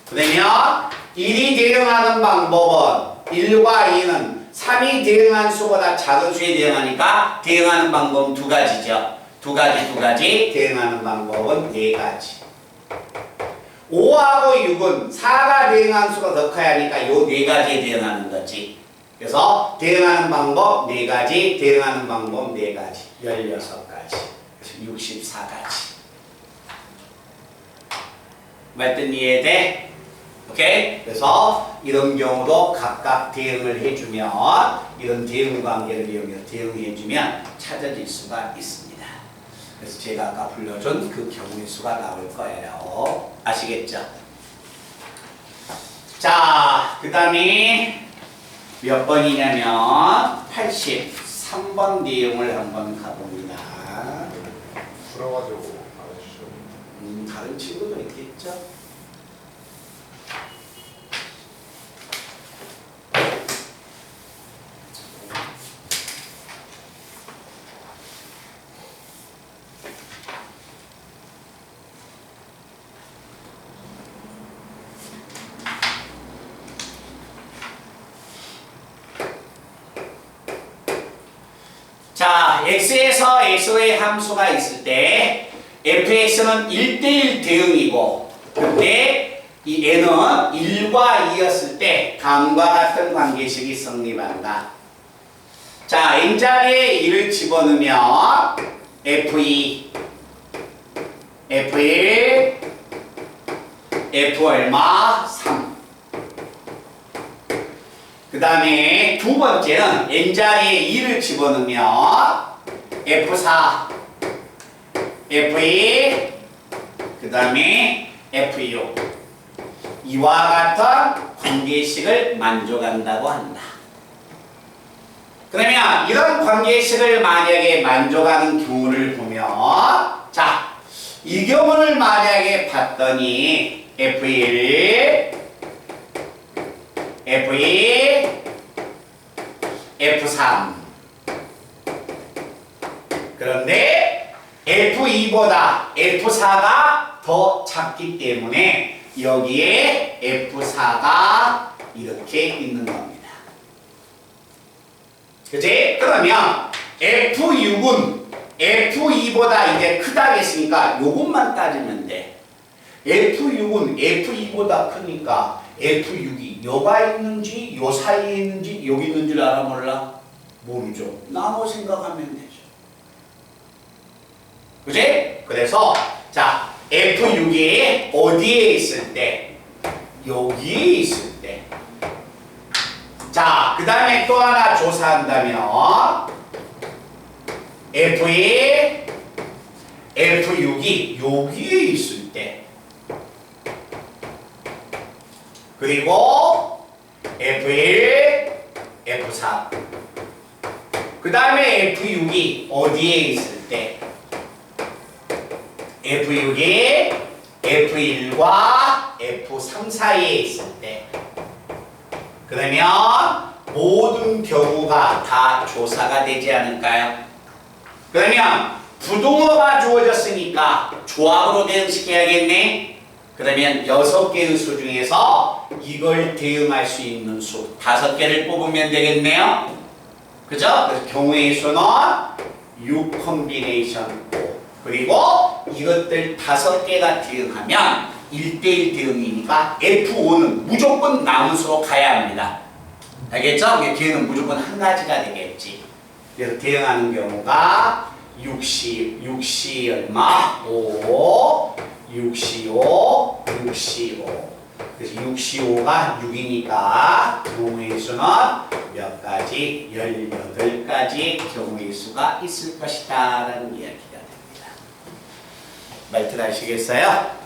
그러면 1이 대응하는 방법은 1과 2는 3이 대응한 수보다 작은 수에 대응하니까 대응하는 방법은 두 가지죠. 두 가지 대응하는 방법은 네 가지. 5하고 6은 4가 대응한 수가 더 커야 하니까 요 네 가지에 대응하는 거지. 그래서 대응하는 방법 네 가지, 대응하는 방법 네 가지, 16가지. 그래서 64가지. 말뜻 이해돼? 오케이? 그래서 이런 경우도 각각 대응을 해주면 이런 대응 관계를 이용해서 대응해주면 찾아질 수가 있습니다. 그래서 제가 아까 불러준 그 경우의 수가 나올 거예요. 아시겠죠? 자, 그 다음에 몇 번이냐면 83번 내용을 한번 가봅니다. 풀어가지고 알려주죠. 다른 친구도 있겠죠? 자, x에서 x의 함수가 있을 때 fx는 1대1 대응이고 근데 이 n은 1과 2였을 때 다음과 같은 관계식이 성립한다. 자, n자리에 2를 집어넣으면 f2, f1, f 얼마? 3. 그 다음에 두 번째는 n자리에 2를 집어넣으면 f4, f2, 그 다음에 f6 이와 같은 관계식을 만족한다고 한다. 그러면 이런 관계식을 만약에 만족하는 경우를 보면 자, 이 경우를 만약에 봤더니 f1, f2, f3 그런데 f2보다 f4가 더 작기 때문에 여기에 f4가 이렇게 있는 겁니다. 그치? 그러면 f6은 f2보다 이제 크다겠으니까 요것만 따지면 돼. f6은 f2보다 크니까 f6이 여가 있는지 요 사이에 있는지 여기 있는 줄 알아 몰라? 모르죠. 나눠 생각하면 되죠. 그지? 그래서 자 F6이 어디에 있을 때? 여기에 있을 때. 자, 그 다음에 또 하나 조사한다면 F2, F6이 여기에 있을 때. 그리고 F1, F4. 그 다음에 F6이 어디에 있을 때? F6이 F1과 F3 사이에 있을 때. 그러면 모든 경우가 다 조사가 되지 않을까요? 그러면 부동어가 주어졌으니까 조합으로 대응시켜야겠네. 그러면 6개의 수 중에서 이걸 대응할 수 있는 수 5개를 뽑으면 되겠네요. 그죠? 그래서 경우의 수는 6 콤비네이션 5. 그리고 이것들 5개가 대응하면 1대1 대응이니까 F5는 무조건 남은 수로 가야 합니다. 알겠죠? 걔는 무조건 한 가지가 되겠지. 그래서 대응하는 경우가 6시 얼마? 5, 6시 5, 6시 5. 그래서 6시 5가 6이니까 경우의 수는 몇 가지? 18가지 경우의 수가 있을 것이다 라는 이야기가 됩니다. 말들 하시겠어요?